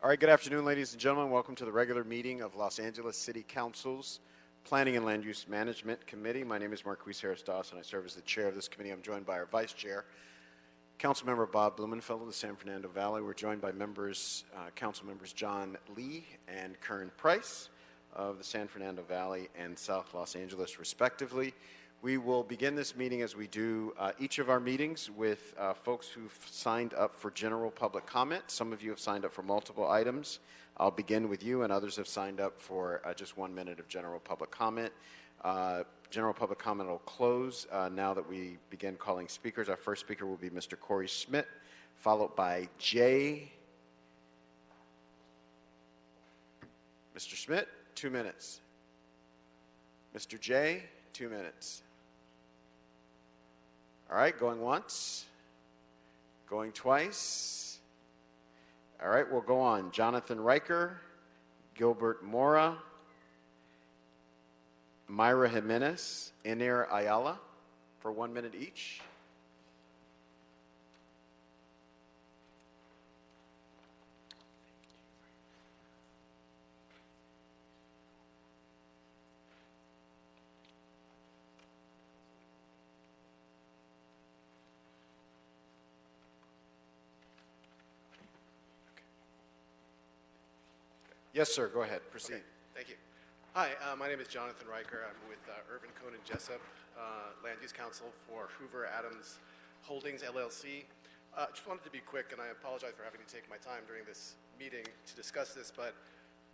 All right, good afternoon, ladies and gentlemen. Welcome to the regular meeting of Los Angeles City Council's Planning and Land Use Management Committee. My name is Marquise Harris-Dawson. I serve as the chair of this committee. I'm joined by our vice chair, Councilmember Bob Blumenfeld of the San Fernando Valley. We're joined by Council members John Lee and Kern Price of the San Fernando Valley and South Los Angeles, respectively. We will begin this meeting as we do each of our meetings with folks who've signed up for general public comment. Some of you have signed up for multiple items. I'll begin with you, and others have signed up for just 1 minute of general public comment. General public comment will close now that we begin calling speakers. Our first speaker will be Mr. Corey Schmidt, followed by Jay. Mr. Schmidt, 2 minutes. Mr. Jay, 2 minutes. All right, going once, going twice. All right, we'll go on. Jonathan Riker, Gilbert Mora, Myra Jimenez, Iner Ayala for 1 minute each. Yes, sir. Go ahead. Proceed. Okay. Thank you. Hi, my name is Jonathan Riker. I'm with Irvin Cohn and Jessup, Land Use Council for Hoover Adams Holdings, LLC. Just wanted to be quick, and I apologize for having to take my time during this meeting to discuss this, but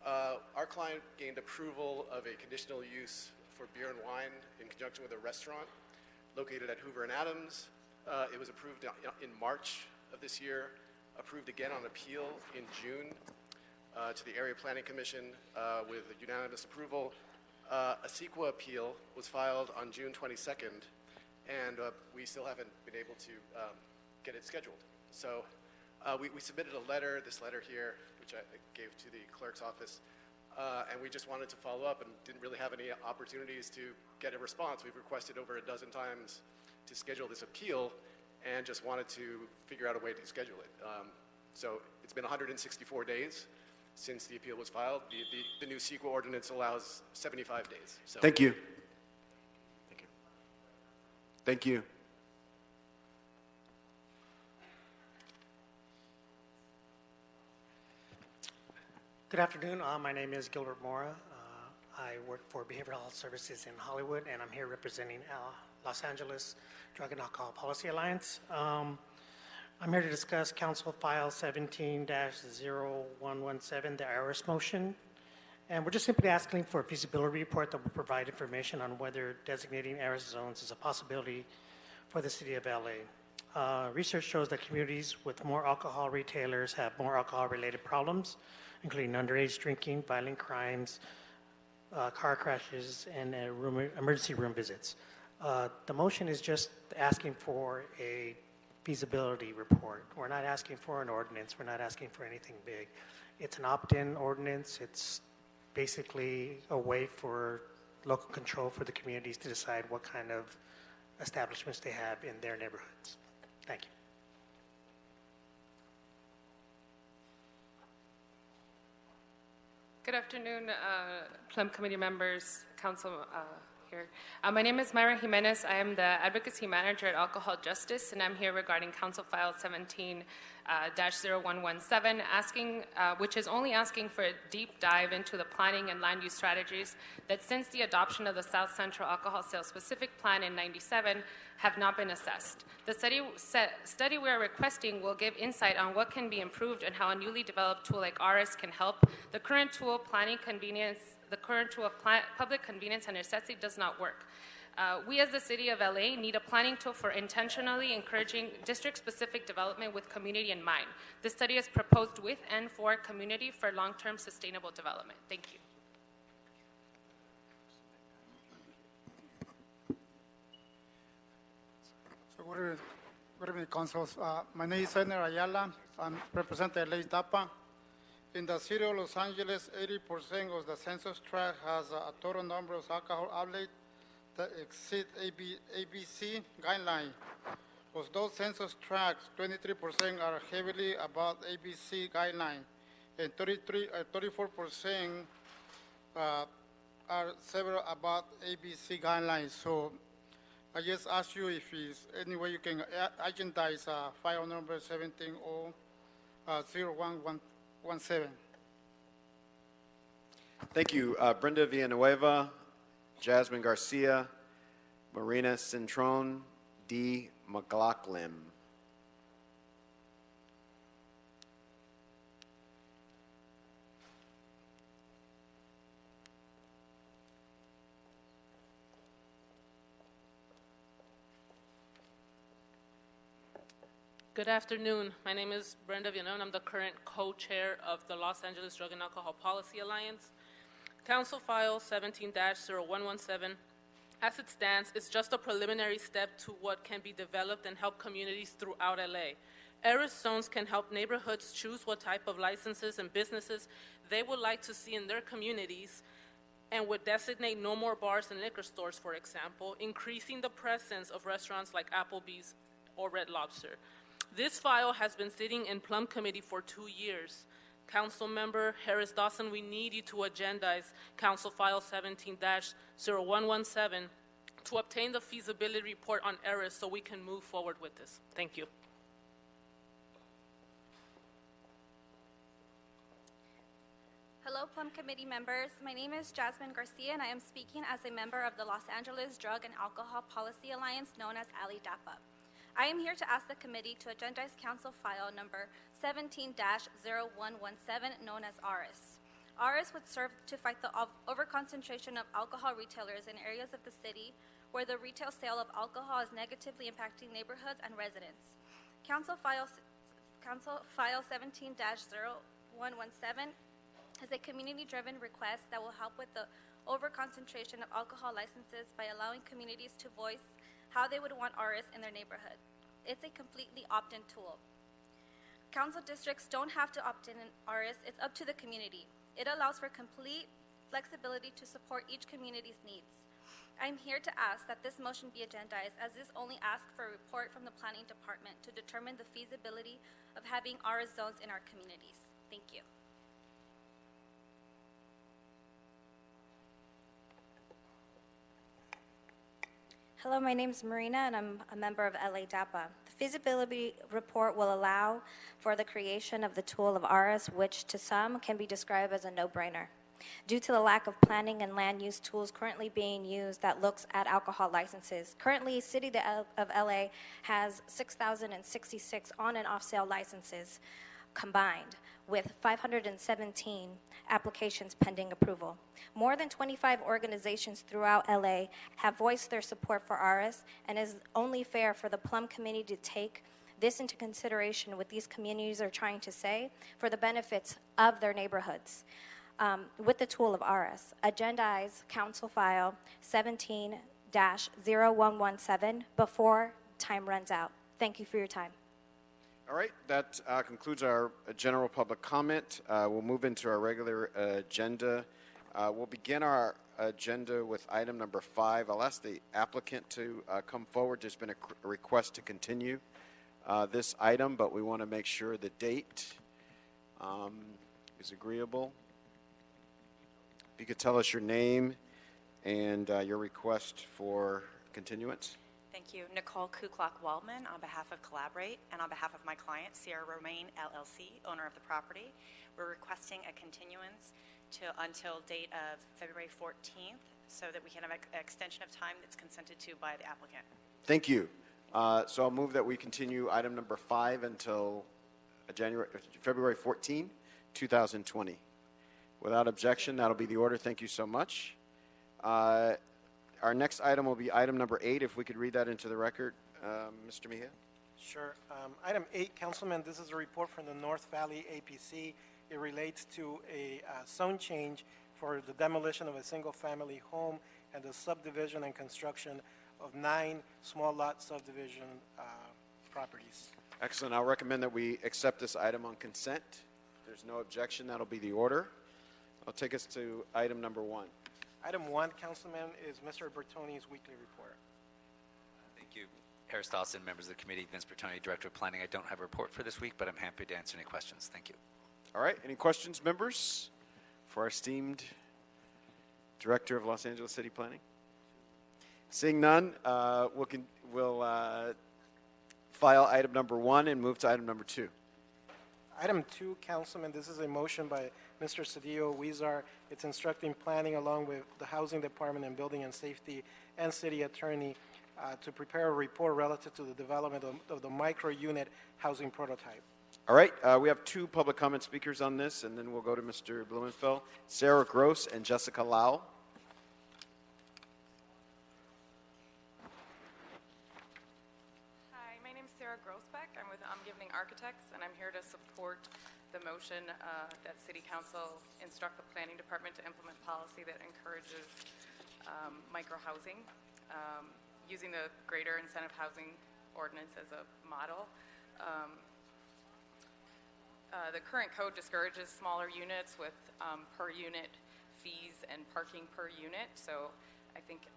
our client gained approval of a conditional use for beer and wine in conjunction with a restaurant located at Hoover and Adams. It was approved in March of this year, approved again on appeal in June. To the Area Planning Commission with unanimous approval. A CEQA appeal was filed on June 22nd, and we still haven't been able to get it scheduled. So we submitted a letter, this letter here, which I gave to the clerk's office, and we just wanted to follow up and didn't really have any opportunities to get a response. We've requested over a dozen times to schedule this appeal and just wanted to figure out a way to schedule it. So it's been 164 days since the appeal was filed. The new CEQA ordinance allows 75 days. So. Thank you. Thank you. Thank you. Good afternoon. My name is Gilbert Mora. I work for Behavioral Health Services in Hollywood, and I'm here representing Los Angeles Drug and Alcohol Policy Alliance. I'm here to discuss Council File 17-0117, the IRS motion. And we're just simply asking for a feasibility report that will provide information on whether designating IRS zones is a possibility for the city of LA. Research shows that communities with more alcohol retailers have more alcohol-related problems, including underage drinking, violent crimes, car crashes, and emergency room visits. The motion is just asking for a feasibility report. We're not asking for an ordinance. We're not asking for anything big. It's an opt-in ordinance. It's basically a way for local control for the communities to decide what kind of establishments they have in their neighborhoods. Thank you. Good afternoon, Plum Committee members, Council here. My name is Myra Jimenez. I am the Advocacy Manager at Alcohol Justice, and I'm here regarding Council File 17-0117, which is only asking for a deep dive into the planning and land use strategies that since the adoption of the South Central Alcohol Sales Specific Plan in '97 have not been assessed. The study we are requesting will give insight on what can be improved and how a newly developed tool like RS can help. The current tool of public convenience and necessity does not work. We as the City of LA need a planning tool for intentionally encouraging district-specific development with community in mind. This study is proposed with and for community for long-term sustainable development. Thank you. So good evening, councils. My name is Iner Ayala. I represent LA DAPA. In the city of Los Angeles, 80% of the census tract has a total number of alcohol outlets that exceed ABC guideline. Of those census tracts, 23% are heavily above ABC guideline, and 34% are several about ABC guidelines. So I just ask you if there's any way you can agendize file number 170117. Thank you. Brenda Villanueva, Jasmine Garcia, Marina Cintron, D. McLaughlin. Good afternoon. My name is Brenda Villanueva. I'm the current co-chair of the Los Angeles Drug and Alcohol Policy Alliance. Council File 17-0117, as it stands, is just a preliminary step to what can be developed and help communities throughout LA. Heiress zones can help neighborhoods choose what type of licenses and businesses they would like to see in their communities, and would designate no more bars and liquor stores, for example, increasing the presence of restaurants like Applebee's or Red Lobster. This file has been sitting in Plum Committee for 2 years. Councilmember Harris Dawson, we need you to agendize Council File 17-0117 to obtain the feasibility report on errors so we can move forward with this. Thank you. Hello, Plum Committee members. My name is Jasmine Garcia, and I am speaking as a member of the Los Angeles Drug and Alcohol Policy Alliance, known as Ali DAPA. I am here to ask the committee to agendize Council File number 17-0117, known as ARIS. ARIS would serve to fight the overconcentration of alcohol retailers in areas of the city where the retail sale of alcohol is negatively impacting neighborhoods and residents. Council File 17-0117 is a community-driven request that will help with the overconcentration of alcohol licenses by allowing communities to voice how they would want ARIS in their neighborhood. It's a completely opt-in tool. Council districts don't have to opt in ARIS, it's up to the community. It allows for complete flexibility to support each community's needs. I'm here to ask that this motion be agendized, as this only asks for a report from the Planning Department to determine the feasibility of having ARIS zones in our communities. Thank you. Hello, my name is Marina, and I'm a member of LA DAPA. The feasibility report will allow for the creation of the tool of ARIS, which to some can be described as a no-brainer. Due to the lack of planning and land use tools currently being used that looks at alcohol licenses. Currently, City of LA has 6,066 on and off sale licenses combined, with 517 applications pending approval. More than 25 organizations throughout LA have voiced their support for ARIS, and it is only fair for the Plum Committee to take this into consideration what these communities are trying to say for the benefits of their neighborhoods. With the tool of ARIS, agendize Council File 17-0117 before time runs out. Thank you for your time. All right, that concludes our general public comment. We'll move into our regular agenda. We'll begin our agenda with item number 5. I'll ask the applicant to come forward. There's been a request to continue this item, but we want to make sure the date is agreeable. If you could tell us your name and your request for continuance. Thank you. Nicole Kuklak-Waldman on behalf of Collaborate and on behalf of my client, Sierra Romaine, LLC, owner of the property. We're requesting a continuance until date of February 14th so that we can have an extension of time that's consented to by the applicant. Thank you. So I'll move that we continue item number 5 until February 14, 2020. Without objection, that'll be the order. Thank you so much. Our next item will be item number 8. If we could read that into the record, Mr. Mejia. Sure. Item 8, Councilman, this is a report from the North Valley APC. It relates to a zone change for the demolition of a single-family home and the subdivision and construction of 9 small lot subdivision properties. Excellent. I'll recommend that we accept this item on consent. If there's no objection, that'll be the order. I'll take us to item number 1. Item 1, Councilman, is Mr. Bertoni's weekly report. Thank you. Harris Dawson, members of the committee, Vince Bertoni, Director of Planning. I don't have a report for this week, but I'm happy to answer any questions. Thank you. All right, any questions, members, for our esteemed Director of Los Angeles City Planning? Seeing none, we'll file item number 1 and move to item number 2. Item 2, Councilman, this is a motion by Mr. Cedillo Huizar. It's instructing planning along with the Housing Department and Building and Safety and City Attorney to prepare a report relative to the development of the micro-unit housing prototype. All right, we have 2 public comment speakers on this, and then we'll go to Mr. Blumenfeld, Sarah Gross and Jessica Lau. Hi, my name is Sarah Grossbeck. I'm with Givning Architects, and I'm here to support the motion that City Council instruct the Planning Department to implement policy that encourages micro-housing, using the Greater Incentive Housing Ordinance as a model. The current code discourages smaller units with per unit fees and parking per unit. So I think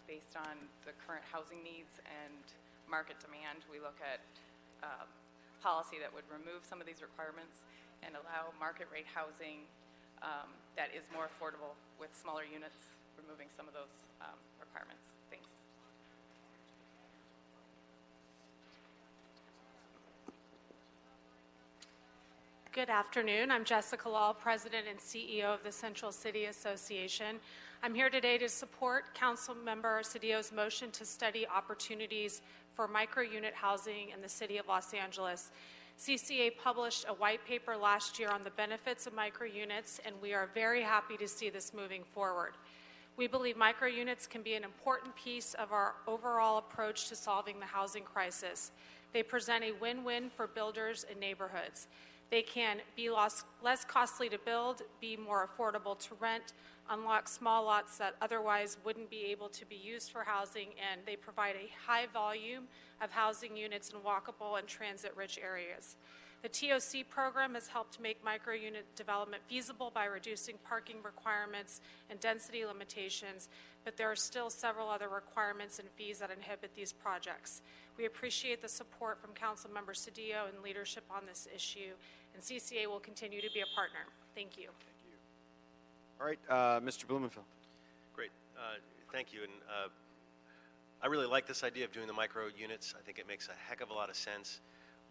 based on the current housing needs and market demand, we look at policy that would remove some of these requirements and allow market rate housing that is more affordable with smaller units, removing some of those requirements. Thanks. Good afternoon. I'm Jessica Law, President and CEO of the Central City Association. I'm here today to support Councilmember Cedillo's motion to study opportunities for micro-unit housing in the City of Los Angeles. CCA published a white paper last year on the benefits of micro-units, and we are very happy to see this moving forward. We believe micro-units can be an important piece of our overall approach to solving the housing crisis. They present a win-win for builders and neighborhoods. They can be less costly to build, be more affordable to rent, unlock small lots that otherwise wouldn't be able to be used for housing, and they provide a high volume of housing units in walkable and transit-rich areas. The TOC program has helped make micro-unit development feasible by reducing parking requirements and density limitations, but there are still several other requirements and fees that inhibit these projects. We appreciate the support from Councilmember Cedillo and leadership on this issue, and CCA will continue to be a partner. Thank you. All right, Mr. Blumenfeld. Great. Thank you. And I really like this idea of doing the micro units. I think it makes a heck of a lot of sense.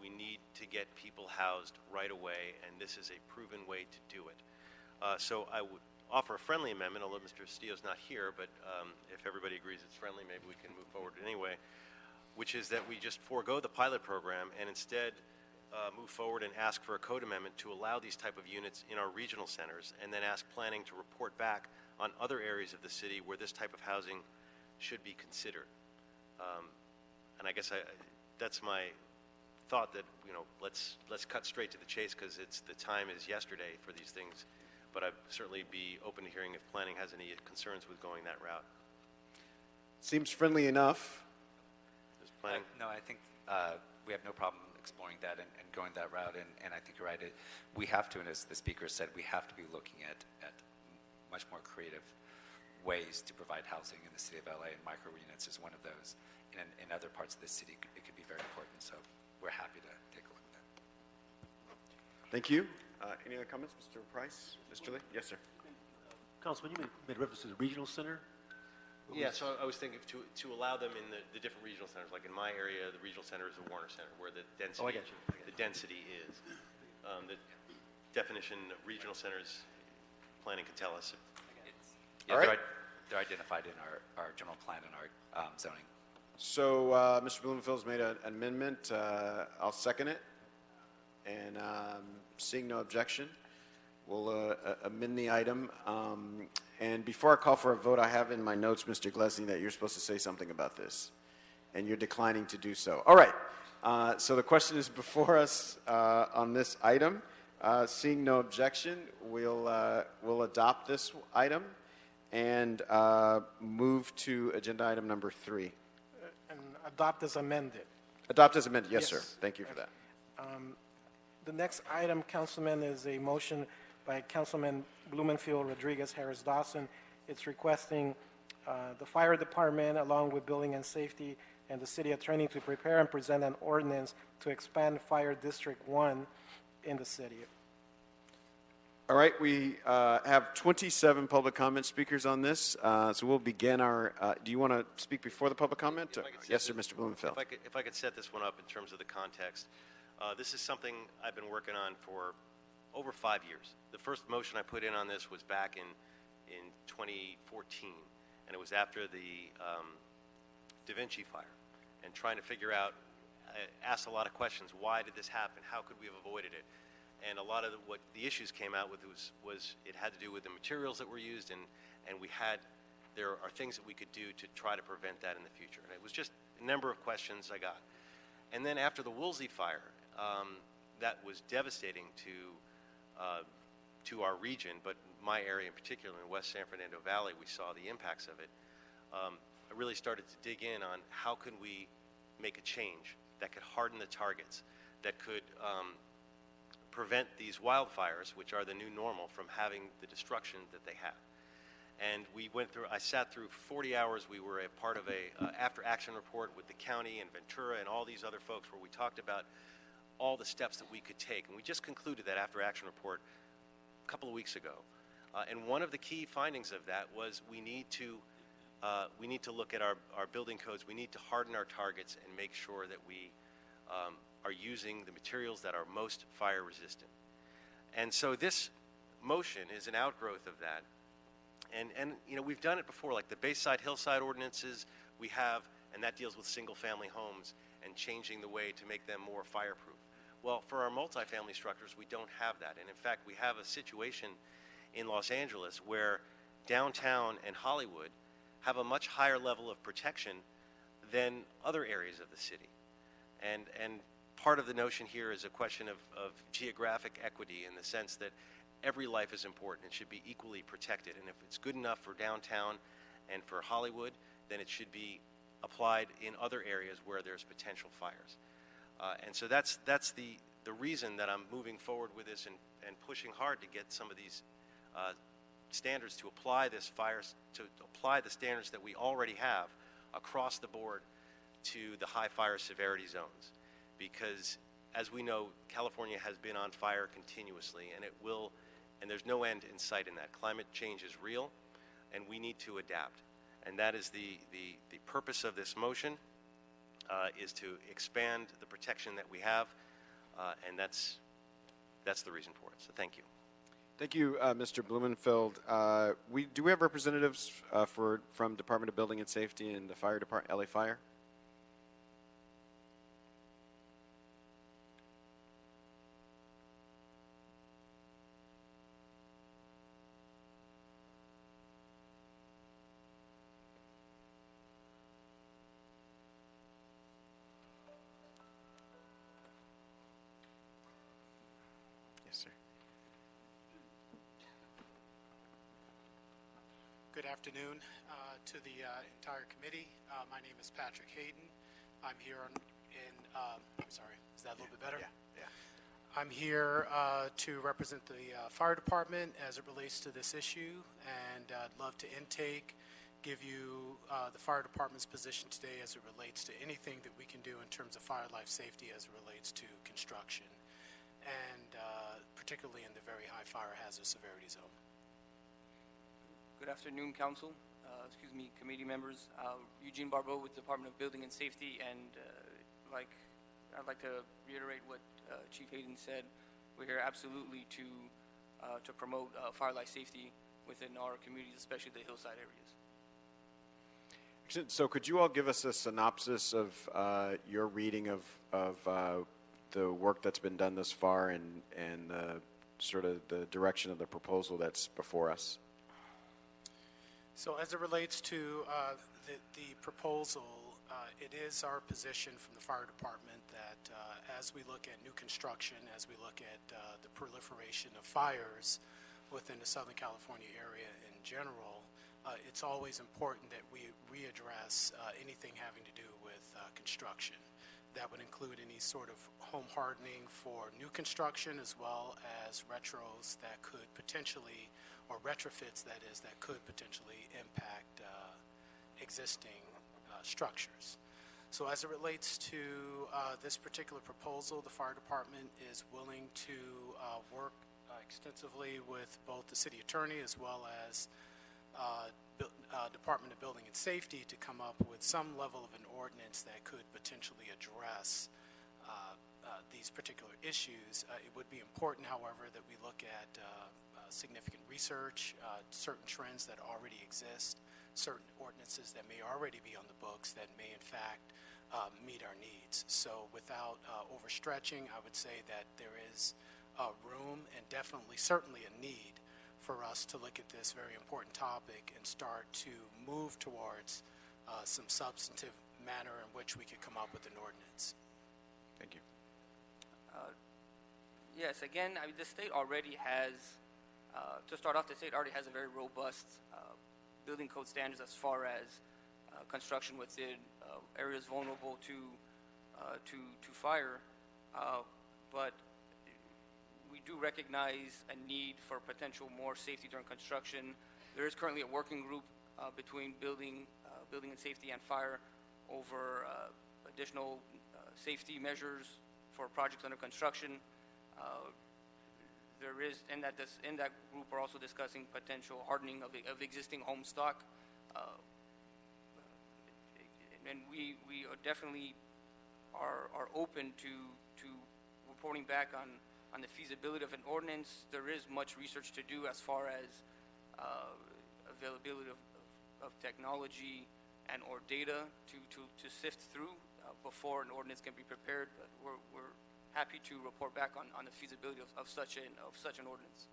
We need to get people housed right away, and this is a proven way to do it. So I would offer a friendly amendment, although Mr. Cedillo's not here, but if everybody agrees it's friendly, maybe we can move forward anyway, which is that we just forego the pilot program and instead move forward and ask for a code amendment to allow these type of units in our regional centers, and then ask planning to report back on other areas of the city where this type of housing should be considered. And I guess that's my thought, that let's cut straight to the chase, because the time is yesterday for these things. But I'd certainly be open to hearing if planning has any concerns with going that route. Seems friendly enough. Planning? No, I think we have no problem exploring that and going that route. And I think you're right. We have to, and as the speaker said, we have to be looking at much more creative ways to provide housing in the city of LA, and micro units is one of those. And in other parts of the city, it could be very important. So we're happy to take a look at that. Thank you. Any other comments, Mr. Price? Mr. Lee? Yes, sir. Councilman, you made reference to the regional center. Yeah, so I was thinking to allow them in the different regional centers. Like in my area, the regional center is the Warner Center, where the density, I got you. the density is. The definition of regional centers, planning can tell us. Yeah, All right. They're identified in our general plan and our zoning. So Mr. Blumenfeld's made an amendment. I'll second it. And seeing no objection, we'll amend the item. And before I call for a vote, I have in my notes, Mr. Glesney, that you're supposed to say something about this, and you're declining to do so. All right. So the question is before us on this item. Seeing no objection, we'll adopt this item and move to agenda item number 3. And adopt as amended. Adopt as amended. Yes, Yes. sir. Thank you for that. The next item, Councilman, is a motion by Councilman Blumenfield Rodriguez Harris Dawson. It's requesting the fire department, along with building and safety and the city attorney, to prepare and present an ordinance to expand Fire District 1 in the city. All right, we have 27 public comment speakers on this, so we'll begin our. Do you want to speak before the public comment? Yes, sir, Mr. Blumenfeld. If I could set this one up in terms of the context, this is something I've been working on for over 5 years. The first motion I put in on this was back in 2014, and it was after the Da Vinci fire, and trying to figure out. I asked a lot of questions. Why did this happen? How could we have avoided it? And a lot of what the issues came out with was it had to do with the materials that were used, and there are things that we could do to try to prevent that in the future. And it was just a number of questions I got. And then after the Woolsey fire, that was devastating to our region, but my area in particular, in West San Fernando Valley, we saw the impacts of it. I really started to dig in on how can we make a change that could harden the targets, that could prevent these wildfires, which are the new normal, from having the destruction that they have. And I sat through 40 hours. We were a part of a after-action report with the county and Ventura and all these other folks where we talked about all the steps that we could take. And we just concluded that after-action report a couple of weeks ago. And one of the key findings of that was we need to look at our building codes. We need to harden our targets and make sure that we are using the materials that are most fire resistant. And so this motion is an outgrowth of that. And you know, we've done it before, like the Bayside Hillside ordinances we have, and that deals with single family homes and changing the way to make them more fireproof. Well, for our multifamily structures, we don't have that. And in fact, we have a situation in Los Angeles where downtown and Hollywood have a much higher level of protection than other areas of the city. And part of the notion here is a question of geographic equity, in the sense that every life is important and should be equally protected. And if it's good enough for downtown and for Hollywood, then it should be applied in other areas where there's potential fires. And so that's the reason that I'm moving forward with this and pushing hard to get some of these standards to apply the standards that we already have across the board to the high fire severity zones. Because as we know, California has been on fire continuously, and it will, and there's no end in sight in that. Climate change is real, and we need to adapt. And that is the purpose of this motion, is to expand the protection that we have, and that's the reason for it. So thank you. Thank you, Mr. Blumenfeld. Do we have representatives from Department of Building and Safety and the Fire Department, LA Fire? Yes, sir. Good afternoon to the entire committee. My name is Patrick Hayden. I'm here I'm sorry, is that a little bit better? Yeah. I'm here to represent the fire department as it relates to this issue, and I'd love to give you the fire department's position today as it relates to anything that we can do in terms of fire life safety as it relates to construction, and particularly in the very high fire hazard severity zone. Good afternoon, Council. Committee members. Eugene Barbeau with the Department of Building and Safety, and I'd like to reiterate what Chief Hayden said. We're here absolutely to promote fire life safety within our communities, especially the hillside areas. So could you all give us a synopsis of your reading of the work that's been done thus far and sort of the direction of the proposal that's before us? So as it relates to the proposal, it is our position from the fire department that as we look at new construction, as we look at the proliferation of fires within the Southern California area in general, it's always important that we readdress anything having to do with construction. That would include any sort of home hardening for new construction, as well as retros that could potentially, or retrofits that could potentially impact existing structures. So as it relates to this particular proposal, the fire department is willing to work extensively with both the city attorney as well as Department of Building and Safety to come up with some level of an ordinance that could potentially address these particular issues. It would be important, however, that we look at significant research, certain trends that already exist, certain ordinances that may already be on the books that may in fact meet our needs. So without overstretching, I would say that there is room and certainly a need for us to look at this very important topic and start to move towards some substantive manner in which we could come up with an ordinance. Thank you. Yes, again, the state already has, to start off, the state already has a very robust building code standards as far as construction within areas vulnerable to fire, but we do recognize a need for potential more safety during construction. There is currently a working group between building and safety and fire over additional safety measures for projects under construction. There is in that group are also discussing potential hardening of existing home stock, and we are definitely are open to reporting back on the feasibility of an ordinance. There is much research to do as far as availability of technology and or data to sift through before an ordinance can be prepared. But we're happy to report back on the feasibility of such an ordinance.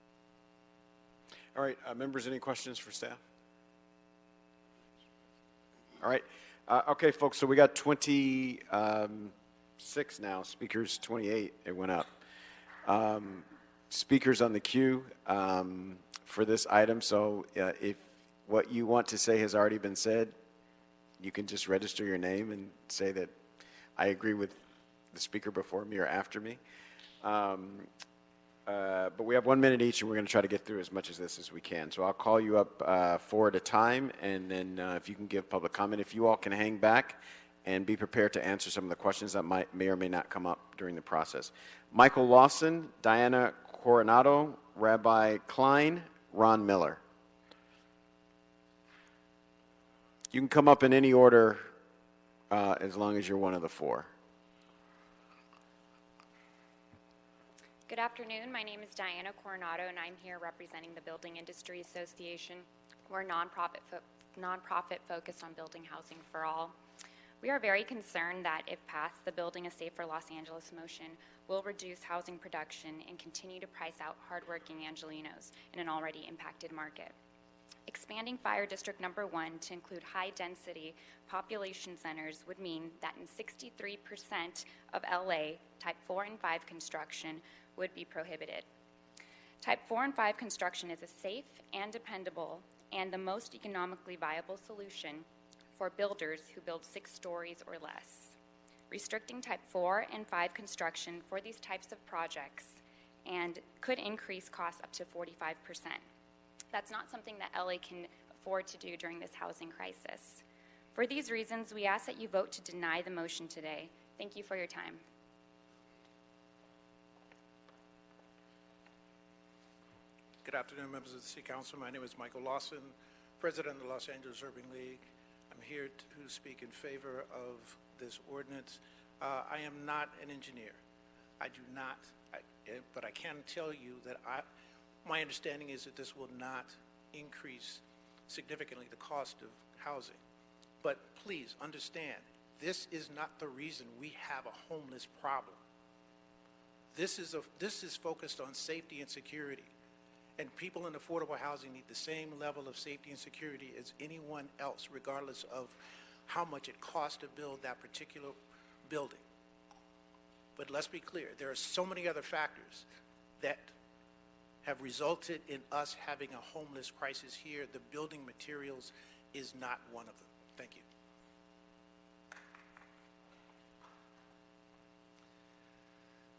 All right, members, any questions for staff? All right. Okay, folks, so we got 26 now. Speakers, 28. It went up. Speakers on the queue for this item. So if what you want to say has already been said, you can just register your name and say that I agree with the speaker before me or after me. But we have 1 minute each, and we're going to try to get through as much of this as we can. So I'll call you up 4 at a time, and then if you can give public comment. If you all can hang back and be prepared to answer some of the questions that may or may not come up during the process. Michael Lawson, Diana Coronado, Rabbi Klein, Ron Miller. You can come up in any order as long as you're one of the 4. Good afternoon. My name is Diana Coronado, and I'm here representing the Building Industry Association. We're a nonprofit focused on building housing for all. We are very concerned that, if passed, the Building a Safer Los Angeles motion will reduce housing production and continue to price out hardworking Angelenos in an already impacted market. Expanding Fire District Number 1 to include high-density population centers would mean that in 63% of LA, Type 4 and 5 construction would be prohibited. Type 4 and 5 construction is a safe and dependable and the most economically viable solution for builders who build 6 stories or less. Restricting Type 4 and 5 construction for these types of projects and could increase costs up to 45%. That's not something that LA can afford to do during this housing crisis. For these reasons, we ask that you vote to deny the motion today. Thank you for your time. Good afternoon, members of the City Council. My name is Michael Lawson, President of the Los Angeles Urban League. I'm here to speak in favor of this ordinance. I am not an engineer. I do not, but I can tell you that my understanding is that this will not increase significantly the cost of housing. But please understand, this is not the reason we have a homeless problem. This is focused on safety and security. And people in affordable housing need the same level of safety and security as anyone else, regardless of how much it costs to build that particular building. But let's be clear, there are so many other factors that have resulted in us having a homeless crisis here. The building materials is not one of them. Thank you.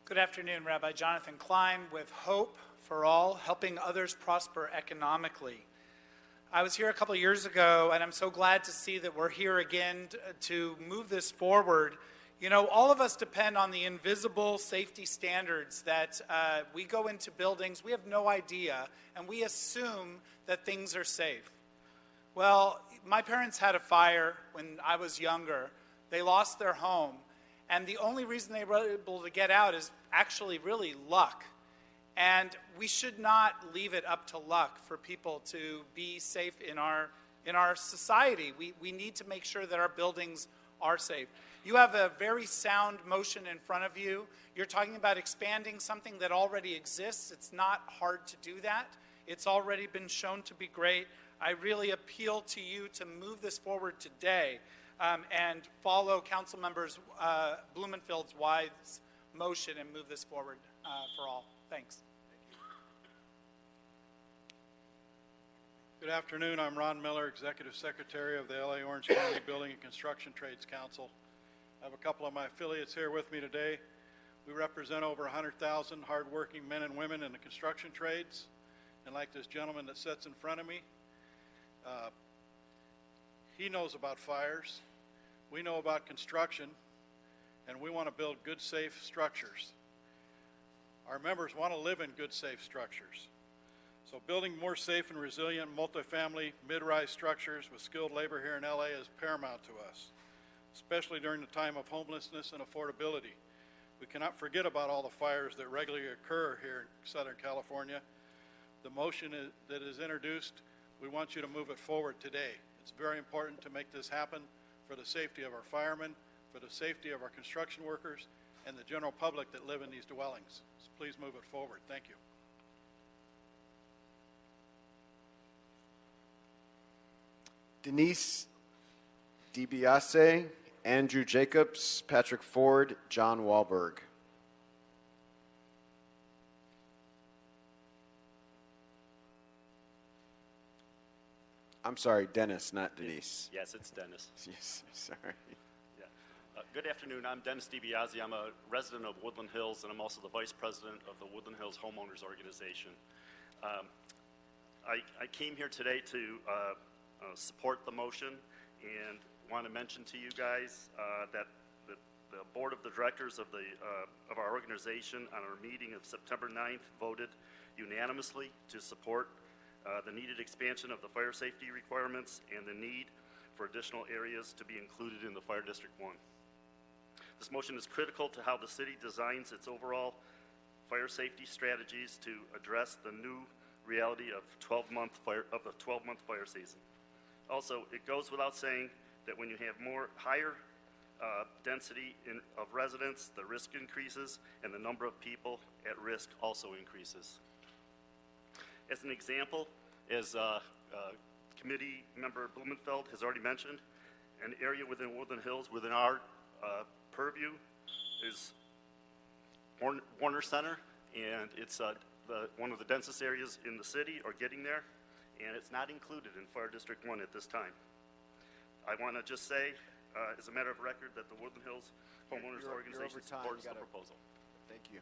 Good afternoon, Rabbi Jonathan Klein with Hope for All, helping others prosper economically. I was here a couple years ago, and I'm so glad to see that we're here again to move this forward You know, all of us depend on the invisible safety standards that we go into buildings, we have no idea, and we assume that things are safe. Well, my parents had a fire when I was younger. They lost their home, and the only reason they were able to get out is actually really luck. And we should not leave it up to luck for people to be safe in our society. We need to make sure that our buildings are safe. You have a very sound motion in front of you. You're talking about expanding something that already exists. It's not hard to do that. It's already been shown to be great. I really appeal to you to move this forward today and follow Councilmembers Blumenfeld's wise motion and move this forward for all. Thanks. Good afternoon. I'm Ron Miller, Executive Secretary of the LA Orange County Building and Construction Trades Council. I have a couple of my affiliates here with me today. We represent over 100,000 hardworking men and women in the construction trades. And like this gentleman that sits in front of me, he knows about fires. We know about construction, and we want to build good, safe structures. Our members want to live in good, safe structures. So building more safe and resilient multifamily mid-rise structures with skilled labor here in LA is paramount to us, especially during the time of homelessness and affordability. We cannot forget about all the fires that regularly occur here in Southern California. The motion that is introduced, we want you to move it forward today. It's very important to make this happen for the safety of our firemen, for the safety of our construction workers, and the general public that live in these dwellings. So please move it forward. Thank you. Denise DiBiase, Andrew Jacobs, Patrick Ford, John Wahlberg. I'm sorry, Dennis, not Denise. Yes, it's Dennis. Yes, sorry. Yeah. Good afternoon. I'm Dennis DiBiase. I'm a resident of Woodland Hills, and I'm also the vice president of the Woodland Hills Homeowners Organization. I came here today to support the motion and want to mention to you guys that the board of the directors of our organization on our meeting of September 9th voted unanimously to support the needed expansion of the fire safety requirements and the need for additional areas to be included in the Fire District 1. This motion is critical to how the city designs its overall fire safety strategies to address the new reality of the 12-month fire season. Also, it goes without saying that when you have higher density of residents, the risk increases and the number of people at risk also increases. As an example, as committee member Blumenfeld has already mentioned, an area within Woodland Hills within our purview is Warner Center, and it's one of the densest areas in the city, or getting there, and it's not included in Fire District 1 at this time. I want to just say, as a matter of record, that the Woodland Hills Homeowners Organization supports the proposal. Thank you.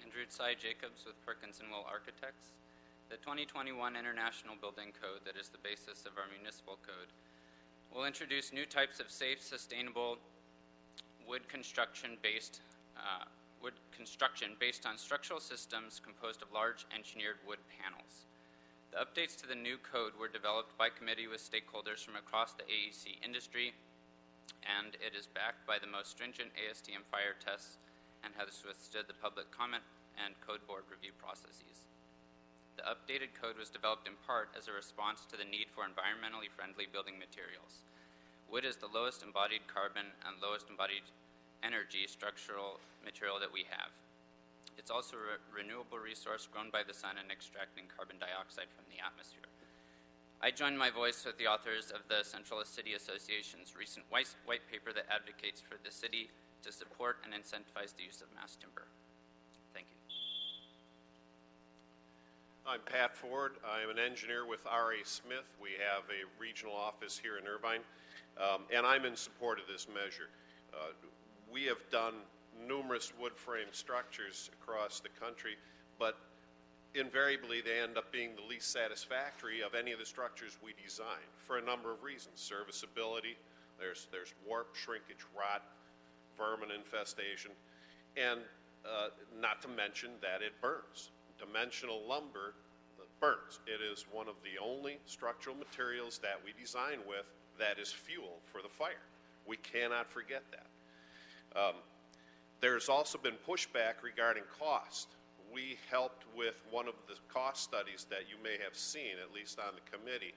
Andrew Tsai Jacobs with Perkins & Will Architects. The 2021 International Building Code, that is the basis of our municipal code, will introduce new types of safe, sustainable wood construction based on structural systems composed of large engineered wood panels. The updates to the new code were developed by committee with stakeholders from across the AEC industry, and it is backed by the most stringent ASTM fire tests and has withstood the public comment and code board review processes. The updated code was developed in part as a response to the need for environmentally friendly building materials. Wood is the lowest embodied carbon and lowest embodied energy structural material that we have. It's also a renewable resource grown by the sun and extracting carbon dioxide from the atmosphere. I join my voice with the authors of the Central City Association's recent white paper that advocates for the city to support and incentivize the use of mass timber. Thank you. I'm Pat Ford. I am an engineer with R.A. Smith. We have a regional office here in Irvine, and I'm in support of this measure. We have done numerous wood frame structures across the country, but invariably they end up being the least satisfactory of any of the structures we design for a number of reasons: serviceability, There's warp, shrinkage, rot, vermin infestation, and not to mention that it burns. Dimensional lumber burns. It is one of the only structural materials that we design with that is fuel for the fire. We cannot forget that. There's also been pushback regarding cost. We helped with one of the cost studies that you may have seen, at least on the committee,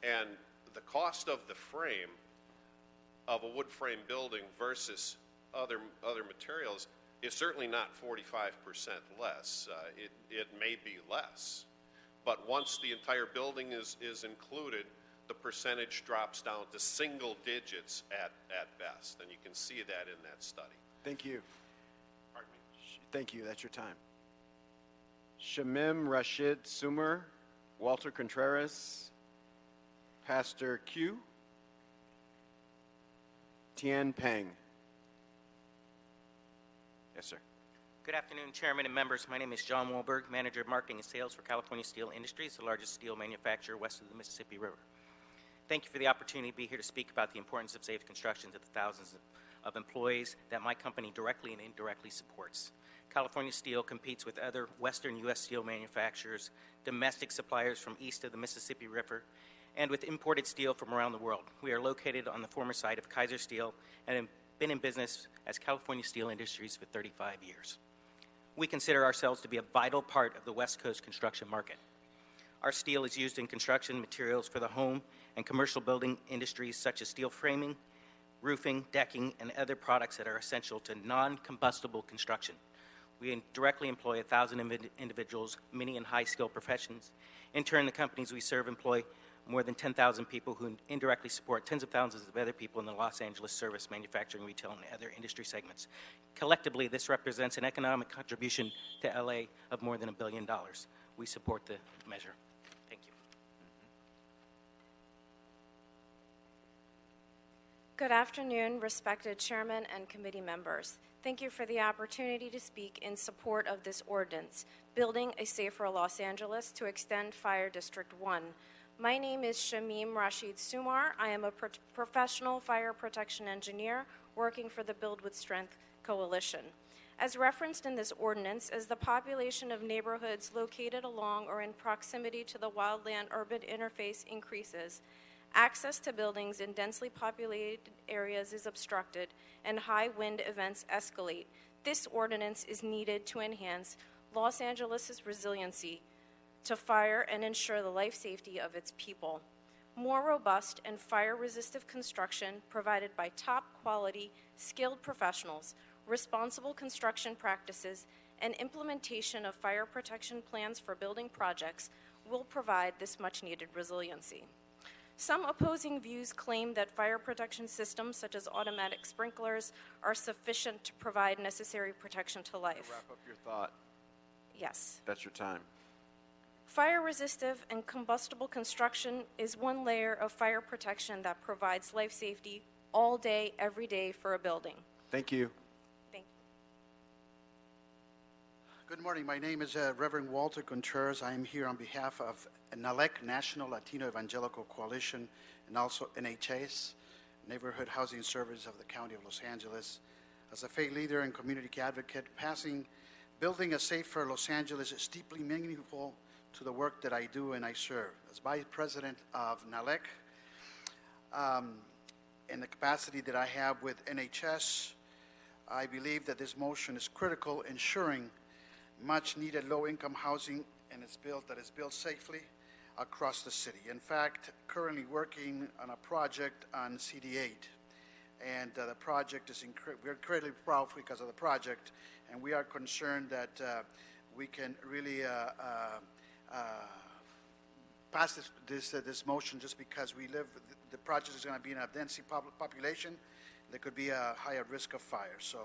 and the cost of the frame of a wood frame building versus other materials is certainly not 45% less. It may be less, but once the entire building is included, the percentage drops down to single digits at best, and you can see that in that study. Thank you. Pardon me. Thank you. That's your time. Shamim Rashid Sumer, Walter Contreras, Pastor Q, Tian Peng. Yes, sir. Good afternoon, Chairman and members. My name is John Wahlberg, Manager of Marketing and Sales for California Steel Industries, the largest steel manufacturer west of the Mississippi River. Thank you for the opportunity to be here to speak about the importance of safe construction to the thousands of employees that my company directly and indirectly supports. California Steel competes with other Western U.S. steel manufacturers, domestic suppliers from east of the Mississippi River, and with imported steel from around the world. We are located on the former site of Kaiser Steel and have been in business as California Steel Industries for 35 years. We consider ourselves to be a vital part of the West Coast construction market. Our steel is used in construction materials for the home and commercial building industries such as steel framing, roofing, decking, and other products that are essential to non-combustible construction. We directly employ 1,000 individuals, many in high-skilled professions. In turn, the companies we serve employ more than 10,000 people who indirectly support tens of thousands of other people in the Los Angeles service, manufacturing, retail, and other industry segments. Collectively, this represents an economic contribution to LA of more than $1 billion. We support the measure. Thank you. Good afternoon, respected Chairman and committee members. Thank you for the opportunity to speak in support of this ordinance, Building a Safer Los Angeles to Extend Fire District 1. My name is Shamim Rashid Sumar. I am a professional fire protection engineer working for the Build with Strength Coalition. As referenced in this ordinance, as the population of neighborhoods located along or in proximity to the wildland-urban interface increases, access to buildings in densely populated areas is obstructed, and high wind events escalate. This ordinance is needed to enhance Los Angeles' resiliency to fire and ensure the life safety of its people. More robust and fire-resistive construction provided by top-quality, skilled professionals, responsible construction practices, and implementation of fire protection plans for building projects will provide this much-needed resiliency. Some opposing views claim that fire protection systems, such as automatic sprinklers, are sufficient to provide necessary protection to life. Wrap up your thought. Yes. That's your time. Fire-resistive and combustible construction is one layer of fire protection that provides life safety all day, every day for a building. Thank you. Thank you. Good morning. My name is Reverend Walter Contreras. I am here on behalf of NALEC, National Latino Evangelical Coalition, and also NHS, Neighborhood Housing Service of the County of Los Angeles. As a faith leader and community advocate, building a safer Los Angeles is deeply meaningful to the work that I do and I serve. As Vice President of NALEC, in the capacity that I have with NHS, I believe that this motion is critical, ensuring much-needed low-income housing that is built safely across the city. In fact, currently working on a project on CD8, and the project is we're incredibly proud because of the project, and we are concerned that we can really pass this motion just because the project is going to be in a dense population. There could be a higher risk of fire. So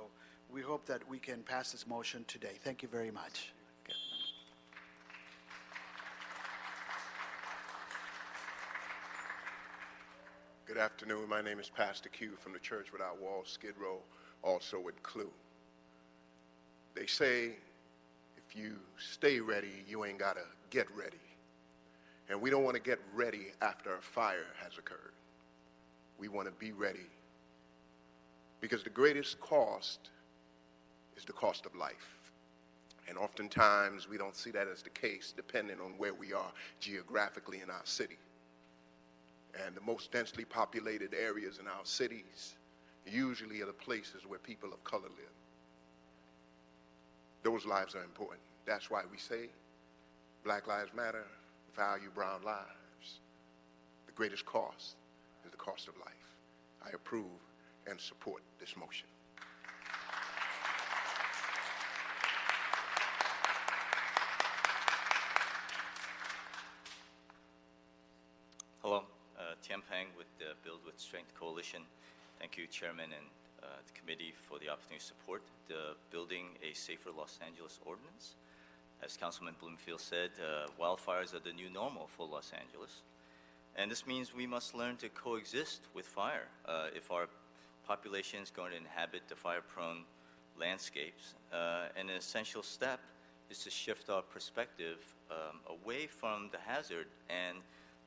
we hope that we can pass this motion today. Thank you very much. Okay. Good afternoon. My name is Pastor Q from the Church Without Walls, Skid Row, also with Clue. They say if you stay ready, you ain't got to get ready. And we don't want to get ready after a fire has occurred. we want to be ready. Because the greatest cost is the cost of life. And oftentimes we don't see that as the case depending on where we are geographically in our city. And the most densely populated areas in our cities usually are the places where people of color live. Those lives are important. That's why we say Black Lives Matter, value brown lives. The greatest cost is the cost of life. I approve and support this motion. Hello, Tian Pang with the Build with Strength Coalition. Thank you, Chairman and the committee for the opportunity to support the Building a Safer Los Angeles ordinance. As Councilman Bloomfield said, wildfires are the new normal for Los Angeles. And this means we must learn to coexist with fire if our population is going to inhabit the fire-prone landscapes. And an essential step is to shift our perspective away from the hazard and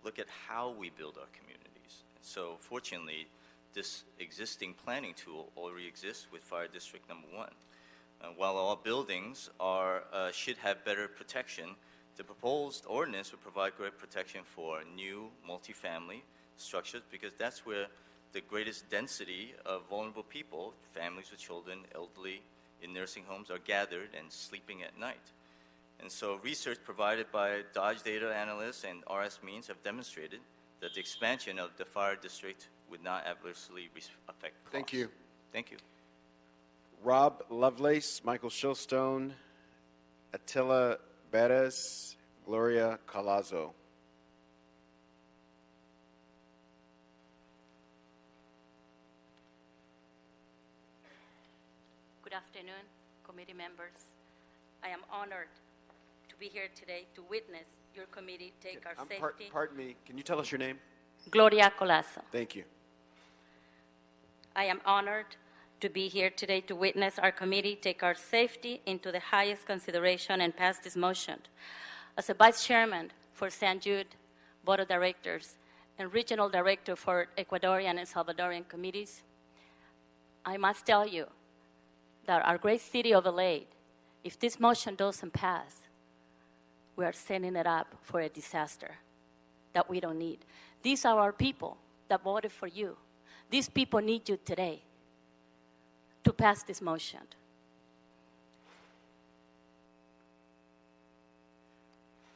look at how we build our communities. So fortunately, this existing planning tool already exists with Fire District Number 1. While all buildings should have better protection, the proposed ordinance would provide great protection for new multifamily structures because that's where the greatest density of vulnerable people, families with children, elderly in nursing homes, are gathered and sleeping at night. And so research provided by Dodge data analysts and RS Means have demonstrated that the expansion of the fire district would not adversely affect costs. Thank you. Thank you. Rob Lovelace, Michael Shillstone, Attila Beres, Gloria Colazo. Good afternoon, committee members. I am honored to be here today to witness your committee take our safety. Pardon me, can you tell us your name? Gloria Colazo. Thank you. I am honored to be here today to witness our committee take our safety into the highest consideration and pass this motion. As a vice chairman for St. Jude Board of Directors and regional director for Ecuadorian and Salvadorian committees, I must tell you that our great city of LA, if this motion doesn't pass, we are setting it up for a disaster that we don't need. These are our people that voted for you. These people need you today to pass this motion.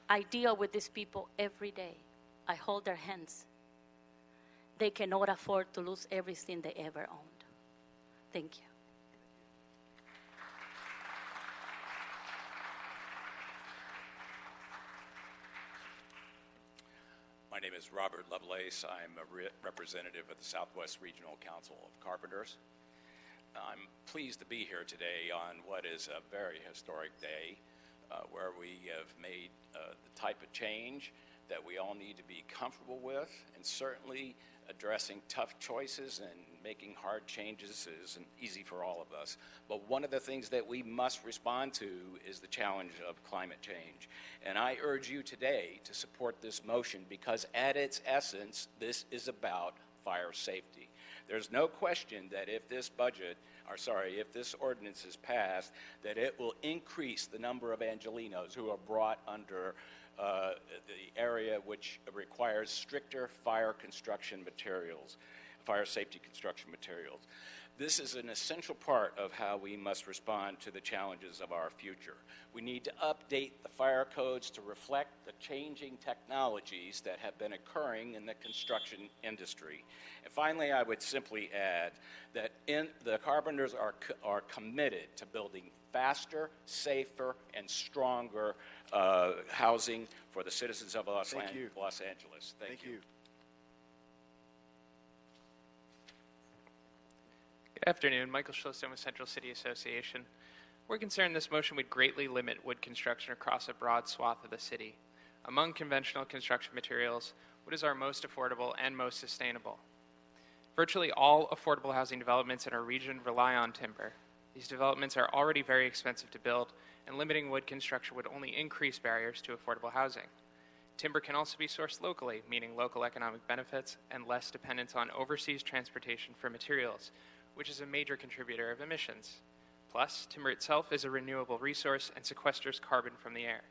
I deal with these people every day. I hold their hands. They cannot afford to lose everything they ever owned. Thank you. My name is Robert Lovelace. I'm a representative of the Southwest Regional Council of Carpenters. I'm pleased to be here today on what is a very historic day where we have made the type of change that we all need to be comfortable with, and certainly addressing tough choices and making hard changes isn't easy for all of us. But one of the things that we must respond to is the challenge of climate change. And I urge you today to support this motion because at its essence, this is about fire safety. There's no question that if this if this ordinance is passed, that it will increase the number of Angelenos who are brought under the area which requires stricter fire safety construction materials. This is an essential part of how we must respond to the challenges of our future. We need to update the fire codes to reflect the changing technologies that have been occurring in the construction industry. And finally, I would simply add that the carpenters are committed to building faster, safer, and stronger housing for the citizens of Los Angeles. Thank you. Good afternoon. Michael Shillstone with Central City Association. We're concerned this motion would greatly limit wood construction across a broad swath of the city. Among conventional construction materials, wood is our most affordable and most sustainable. Virtually all affordable housing developments in our region rely on timber. These developments are already very expensive to build, and limiting wood construction would only increase barriers to affordable housing. Timber can also be sourced locally, meaning local economic benefits and less dependence on overseas transportation for materials, which is a major contributor of emissions. Plus, timber itself is a renewable resource and sequesters carbon from the air.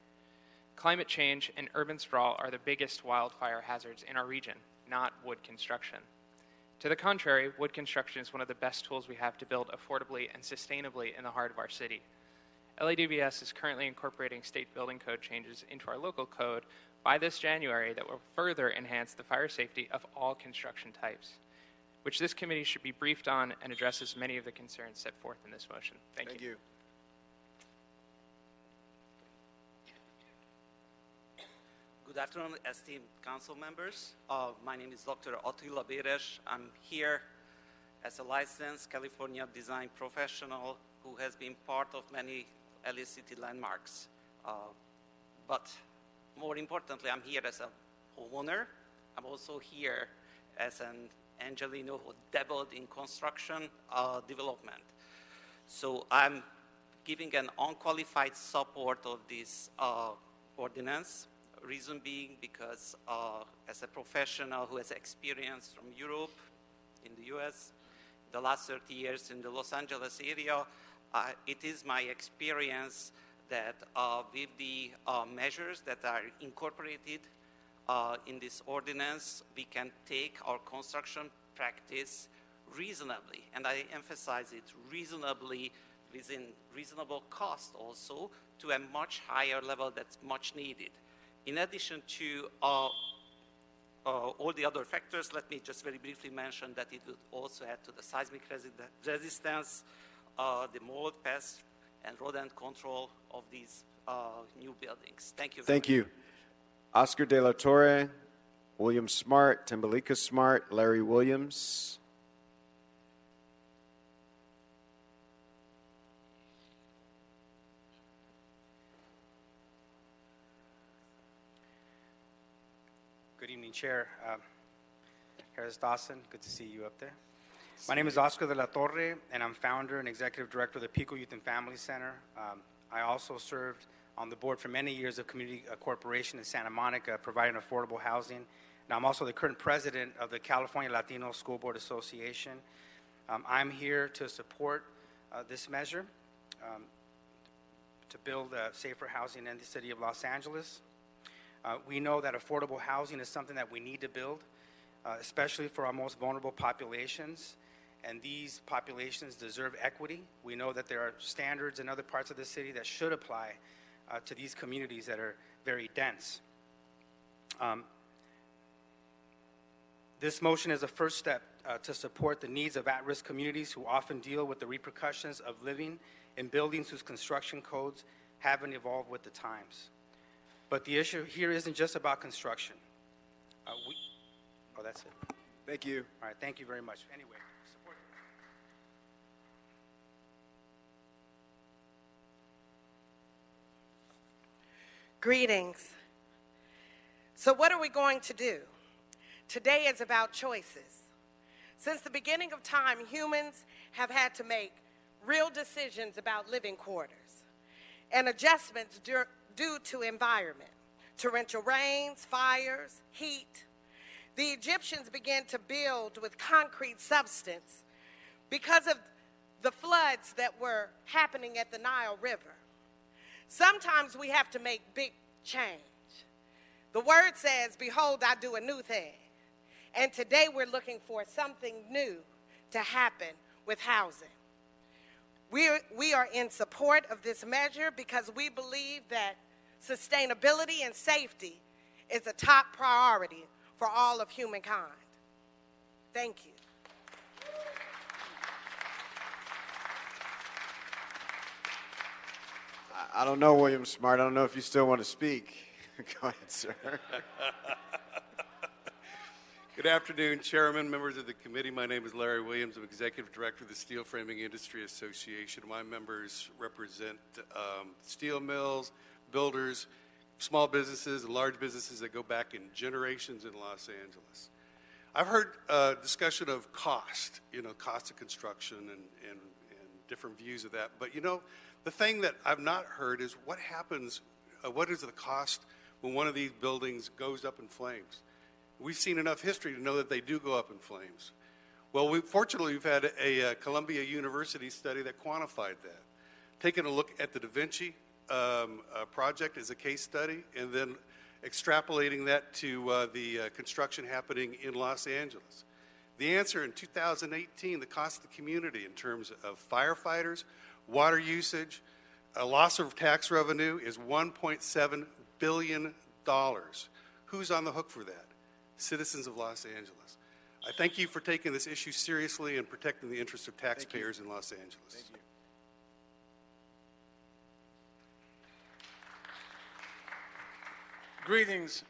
Climate change and urban sprawl are the biggest wildfire hazards in our region, not wood construction. To the contrary, wood construction is one of the best tools we have to build affordably and sustainably in the heart of our city. LADBS is currently incorporating state building code changes into our local code by this January that will further enhance the fire safety of all construction types, which this committee should be briefed on and addresses many of the concerns set forth in this motion. Thank you. Good afternoon, esteemed council members. My name is Dr. Attila Béres. I'm here as a licensed California design professional who has been part of many LA City landmarks. But more importantly, I'm here as a homeowner. I'm also here as an Angelino who dabbled in construction development. So I'm giving an unqualified support of this ordinance. Reason being because as a professional who has experience from Europe, in the US, the last 30 years in the Los Angeles area, it is my experience that with the measures that are incorporated in this ordinance, we can take our construction practice reasonably, and I emphasize it, reasonably within reasonable cost also, to a much higher level that's much needed. In addition to all the other factors, let me just very briefly mention that it would also add to the seismic resistance, the mold, pest, and rodent control of these new buildings. Thank you. Thank you. Oscar De La Torre, William Smart, Timbalika Smart, Larry Williams. Good evening, Chair. Harris Dawson, good to see you up there. My name is Oscar De La Torre, and I'm founder and executive director of the Pico Youth and Family Center. I also served on the board for many years of Community Corporation in Santa Monica, providing affordable housing. And I'm also the current president of the California Latino School Board Association. I'm here to support this measure to build safer housing in the city of Los Angeles. We know that affordable housing is something that we need to build, especially for our most vulnerable populations. And these populations deserve equity. We know that there are standards in other parts of the city that should apply to these communities that are very dense. This motion is a first step to support the needs of at-risk communities who often deal with the repercussions of living in buildings whose construction codes haven't evolved with the times. But the issue here isn't just about construction. Oh, that's it. Thank you. All right, thank you very much. Anyway, support. Greetings. So what are we going to do? Today is about choices. Since the beginning of time, humans have had to make real decisions about living quarters and adjustments due to environment, torrential rains, fires, heat. The Egyptians began to build with concrete substance because of the floods that were happening at the Nile River. Sometimes we have to make big change. The word says, behold, I do a new thing. And today we're looking for something new to happen with housing. We are in support of this measure because we believe that sustainability and safety is a top priority for all of humankind. Thank you. I don't know, William Smart. I don't know if you still want to speak. Go ahead, sir. Good afternoon, Chairman, members of the committee. My name is Larry Williams. I'm Executive Director of the Steel Framing Industry Association. My members represent steel mills, builders, small businesses, and large businesses that go back in generations in Los Angeles. I've heard discussion of cost, cost of construction and different views of that. But, the thing that I've not heard is what happens, what is the cost when one of these buildings goes up in flames. We've seen enough history to know that they do go up in flames. Well, fortunately, we've had a Columbia University study that quantified that. Taking a look at the Da Vinci project as a case study, and then extrapolating that to the construction happening in Los Angeles. The answer in 2018, the cost of the community in terms of firefighters, water usage, a loss of tax revenue is $1.7 billion. Who's on the hook for that? Citizens of Los Angeles. I thank you for taking this issue seriously and protecting the interests of taxpayers in Los Angeles. Thank you. Greetings,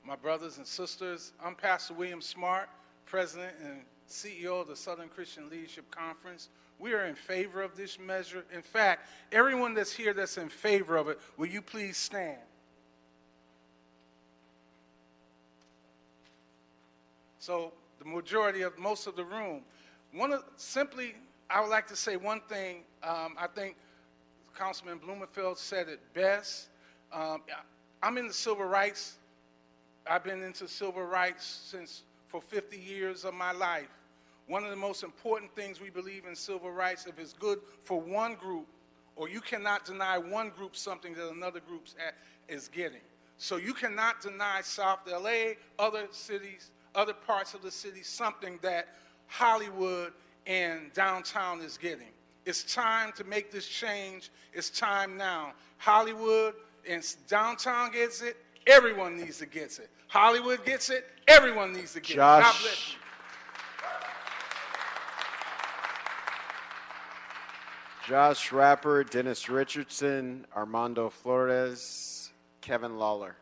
my brothers and sisters. I'm Pastor William Smart, President and CEO of the Southern Christian Leadership Conference. We are in favor of this measure. In fact, everyone that's here that's in favor of it, will you please stand? So the majority of most of the room. I would like to say one thing. I think Councilman Blumenfield said it best. I'm in the civil rights. I've been into civil rights for 50 years of my life. One of the most important things we believe in civil rights, if it's good for one group, or you cannot deny one group something that another group is getting. So you cannot deny South LA, other cities, other parts of the city, something that Hollywood and downtown is getting. It's time to make this change. It's time now. Hollywood and downtown gets it. Everyone needs to get it. Hollywood gets it. Everyone needs to get it. God bless you. Josh Rapper, Dennis Richardson, Armando Flores, Kevin Lawler.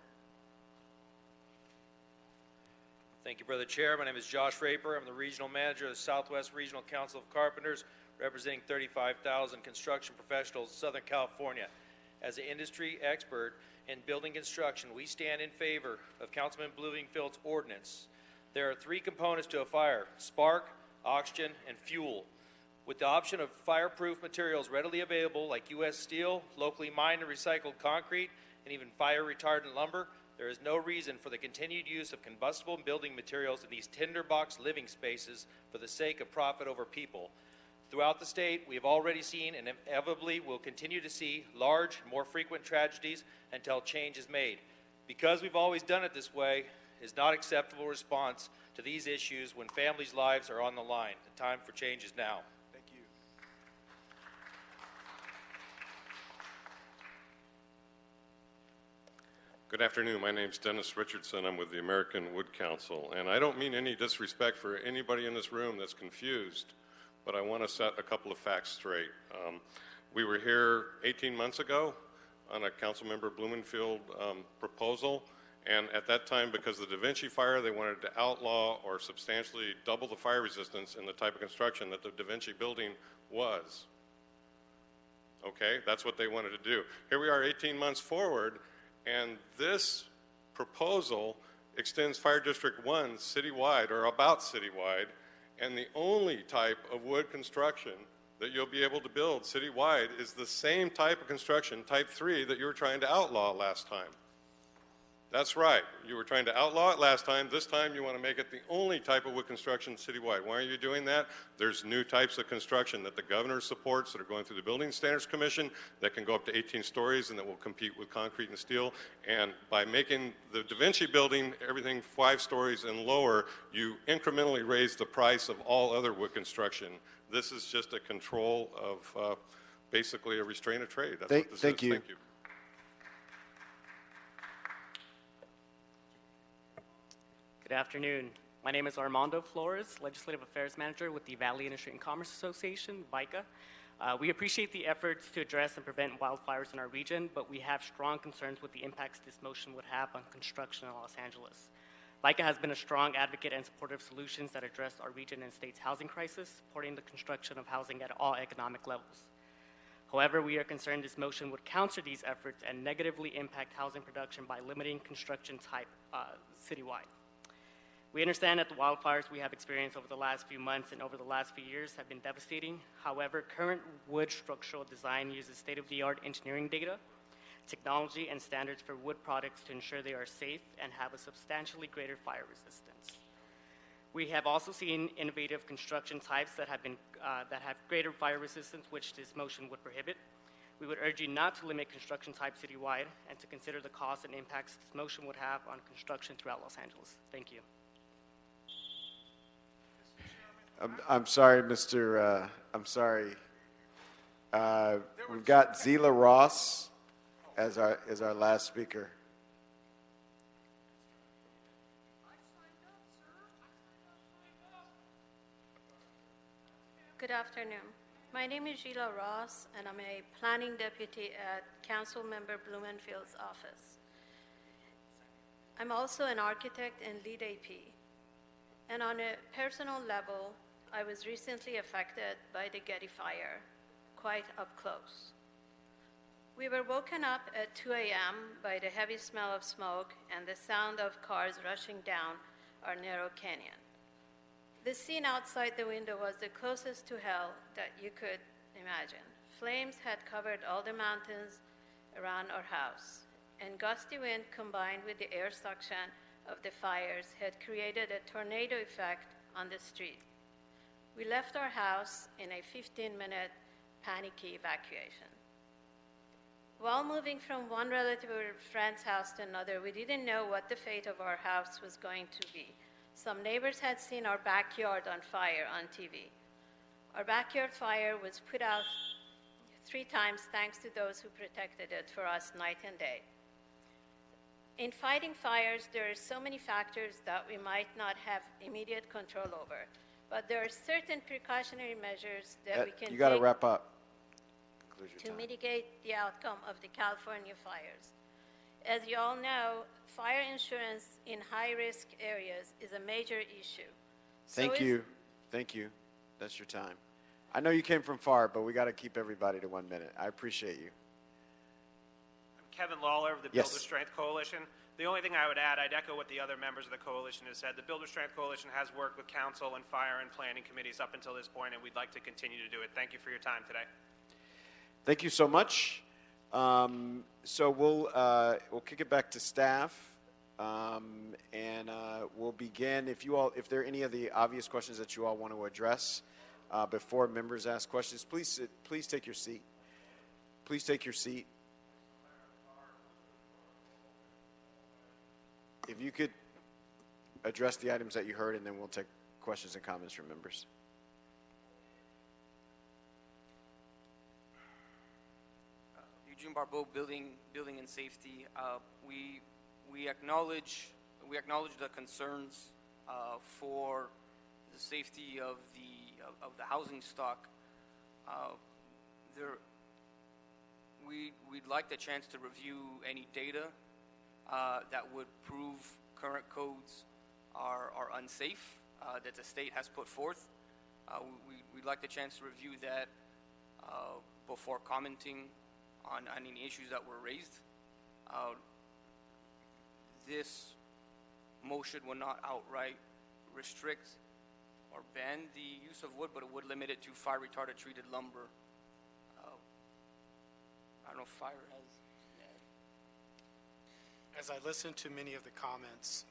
Thank you, Brother Chair. My name is Josh Raper. I'm the Regional Manager of the Southwest Regional Council of Carpenters, representing 35,000 construction professionals in Southern California. As an industry expert in building construction, we stand in favor of Councilman Blumenfield's ordinance. There are three components to a fire: spark, oxygen, and fuel. With the option of fireproof materials readily available like U.S. steel, locally mined and recycled concrete, and even fire-retardant lumber, there is no reason for the continued use of combustible building materials in these tinderbox living spaces for the sake of profit over people. Throughout the state, we have already seen and inevitably will continue to see large, more frequent tragedies until change is made. Because we've always done it this way is not acceptable response to these issues when families' lives are on the line. The time for change is now. Thank you. Good afternoon. My name's Dennis Richardson. I'm with the American Wood Council, and I don't mean any disrespect for anybody in this room that's confused, but I want to set a couple of facts straight. We were here 18 months ago on a Councilmember Blumenfield proposal, and at that time, because of the Da Vinci fire, they wanted to outlaw or substantially double the fire resistance in the type of construction that the Da Vinci building was. Okay, that's what they wanted to do. Here we are 18 months forward, and this proposal extends Fire District 1 citywide, or about citywide, and the only type of wood construction that you'll be able to build citywide is the same type of construction, type 3, that you were trying to outlaw last time. That's right. You were trying to outlaw it last time. This time you want to make it the only type of wood construction citywide. Why are you doing that? There's new types of construction that the governor supports that are going through the Building Standards Commission that can go up to 18 stories and that will compete with concrete and steel. And by making the Da Vinci building everything 5 stories and lower, you incrementally raise the price of all other wood construction. This is just a control of basically a restraint of trade. That's what this is. Thank you. Thank you. Good afternoon. My name is Armando Flores, Legislative Affairs Manager with the Valley Industry and Commerce Association, VICA. We appreciate the efforts to address and prevent wildfires in our region, but we have strong concerns with the impacts this motion would have on construction in Los Angeles. VICA has been a strong advocate and supporter of solutions that address our region and state's housing crisis, supporting the construction of housing at all economic levels. However, we are concerned this motion would counter these efforts and negatively impact housing production by limiting construction type citywide. We understand that the wildfires we have experienced over the last few months and over the last few years have been devastating. However, current wood structural design uses state-of-the-art engineering data technology, and standards for wood products to ensure they are safe and have a substantially greater fire resistance. We have also seen innovative construction types that have greater fire resistance, which this motion would prohibit. We would urge you not to limit construction type citywide and to consider the costs and impacts this motion would have on construction throughout Los Angeles. Thank you. I'm sorry, Mr. I'm sorry. We've got Zila Ross as our last speaker. Good afternoon. My name is Sheila Ross, and I'm a planning deputy at Councilmember Blumenfield's office. I'm also an architect and lead AP. And on a personal level, I was recently affected by the Getty fire, quite up close. We were woken up at 2 a.m. by the heavy smell of smoke and the sound of cars rushing down our narrow canyon. The scene outside the window was the closest to hell that you could imagine. Flames had covered all the mountains around our house, and gusty wind combined with the air suction of the fires had created a tornado effect on the street. We left our house in a 15-minute panicky evacuation. While moving from one relative or friend's house to another, we didn't know what the fate of our house was going to be. Some neighbors had seen our backyard on fire on TV. Our backyard fire was put out 3 times thanks to those who protected it for us night and day. In fighting fires, there are so many factors that we might not have immediate control over, but there are certain precautionary measures that we can You got to take wrap up. to mitigate the outcome of the California fires. As you all know, fire insurance in high-risk areas is a major issue. Thank you. Thank you. That's your time. I know you came from far, but we got to keep everybody to 1 minute. I appreciate you. I'm Kevin Lawler of the Yes. Builder Strength Coalition. The only thing I would add, I'd echo what the other members of the coalition have said. The Builder Strength Coalition has worked with council and fire and planning committees up until this point, and we'd like to continue to do it. Thank you for your time today. Thank you so much. So we'll kick it back to staff, and we'll begin. If there are any of the obvious questions that you all want to address before members ask questions, please take your seat. Please take your seat. If you could address the items that you heard, and then we'll take questions and comments from members. Eugene Barbeau, Building and Safety. We acknowledge the concerns for the safety of the housing stock. We'd like the chance to review any data that would prove current codes are unsafe that the state has put forth. We'd like the chance to review that before commenting on any issues that were raised. This motion will not outright restrict or ban the use of wood, but it would limit it to fire retardant treated lumber. I don't know if fire has. As I listen to many of the comments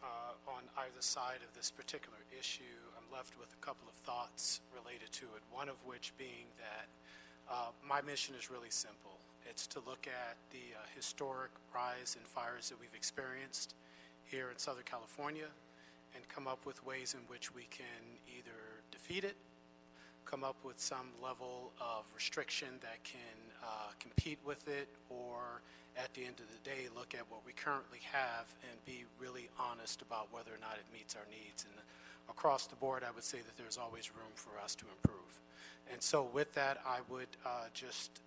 on either side of this particular issue, I'm left with a couple of thoughts related to it, one of which being that my mission is really simple. It's to look at the historic rise in fires that we've experienced here in Southern California and come up with ways in which we can either defeat it, come up with some level of restriction that can compete with it, or at the end of the day, look at what we currently have and be really honest about whether or not it meets our needs. And across the board, I would say that there's always room for us to improve. And so with that, I would just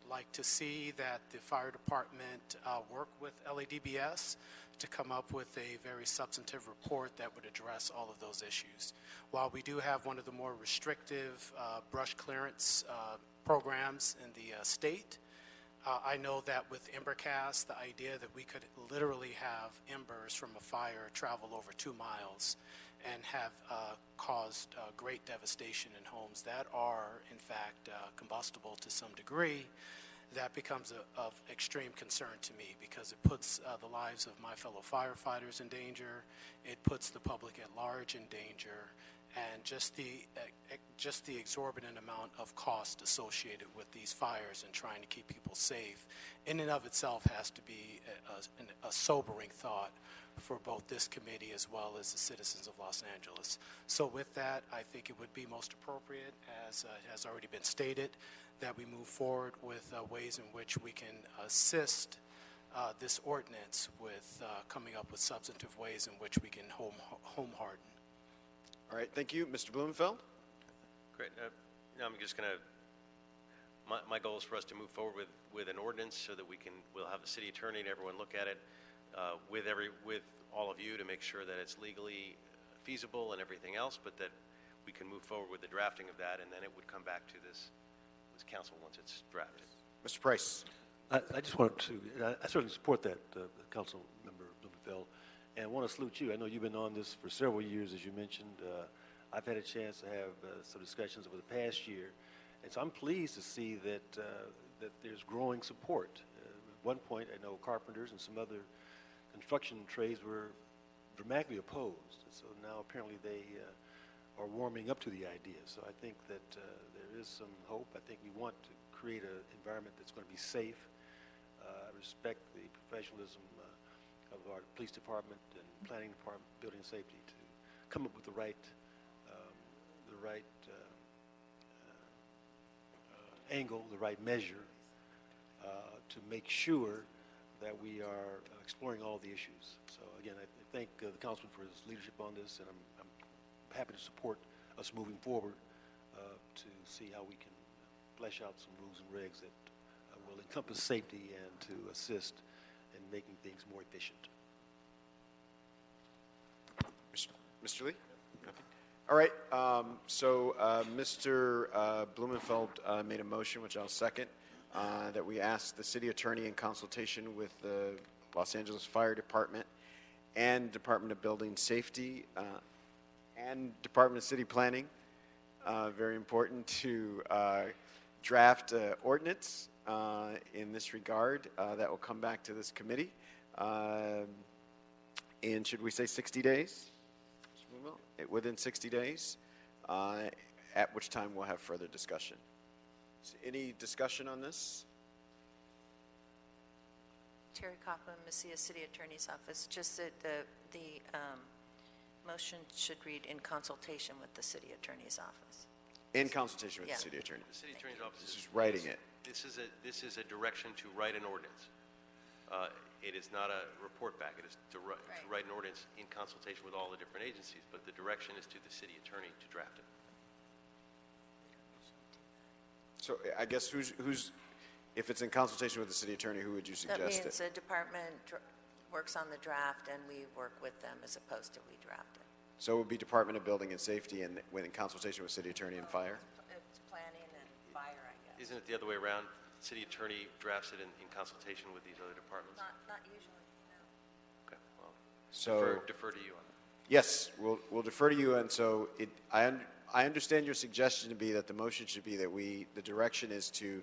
like to see that the fire department work with LADBS to come up with a very substantive report that would address all of those issues. While we do have one of the more restrictive brush clearance programs in the state, I know that with Embercast, the idea that we could literally have embers from a fire travel over 2 miles and have caused great devastation in homes that are, in fact, combustible to some degree, that becomes of extreme concern to me because it puts the lives of my fellow firefighters in danger, it puts the public at large in danger, and just the exorbitant amount of cost associated with these fires and trying to keep people safe in and of itself has to be a sobering thought for both this committee as well as the citizens of Los Angeles. So with that, I think it would be most appropriate, as has already been stated, that we move forward with ways in which we can assist this ordinance with coming up with substantive ways in which we can home harden. All right, thank you. Mr. Blumenfeld? Great. Now I'm just going to, my goal is for us to move forward with an ordinance so that we'll have the city attorney and everyone look at it with all of you to make sure that it's legally feasible and everything else, but that we can move forward with the drafting of that, and then it would come back to this council once it's drafted. Mr. Price? I just wanted to, I certainly support that, Council Member Blumenfeld, and I want to salute you. I know you've been on this for several years, as you mentioned. I've had a chance to have some discussions over the past year, and so I'm pleased to see that there's growing support. At one point, I know carpenters and some other construction trades were dramatically opposed, so now apparently they are warming up to the idea. So I think that there is some hope. I think we want to create an environment that's going to be safe. I respect the professionalism of our police department and planning department, building and safety, to come up with the right angle, the right measure to make sure that we are exploring all the issues. So again, I thank the councilman for his leadership on this, and I'm happy to support us moving forward to see how we can flesh out some rules and regs that will encompass safety and to assist in making things more efficient. Mr. Lee? Nothing? All right, so Mr. Blumenfeld made a motion, which I'll second, that we ask the city attorney in consultation with the Los Angeles Fire Department and Department of Building Safety and Department of City Planning, very important, to draft ordinance in this regard that will come back to this committee. And should we say 60 days? Within 60 days, at which time we'll have further discussion. So any discussion on this? Terry Kaufman, Mesilla City Attorney's Office. Just that the motion should read in consultation with the City Attorney's Office. In consultation with Yeah. the city attorney. The city attorney's office is writing it. This is a direction to write an ordinance. It is not a report back. It is to write an ordinance in consultation with all the different agencies, but the direction is to the city attorney to draft it. So I guess who's if it's in consultation with the city attorney, who would you suggest That it? means the department works on the draft and we work with them as opposed to we draft it. So it would be Department of Building and Safety and when in consultation with city attorney and fire? It's planning and fire, I guess. Isn't it the other way around? City attorney drafts it in consultation with these other departments? Not usually, no. Okay, well, So defer to you on that. Yes, we'll defer to you. And so I understand your suggestion to be that the motion should be that the direction is to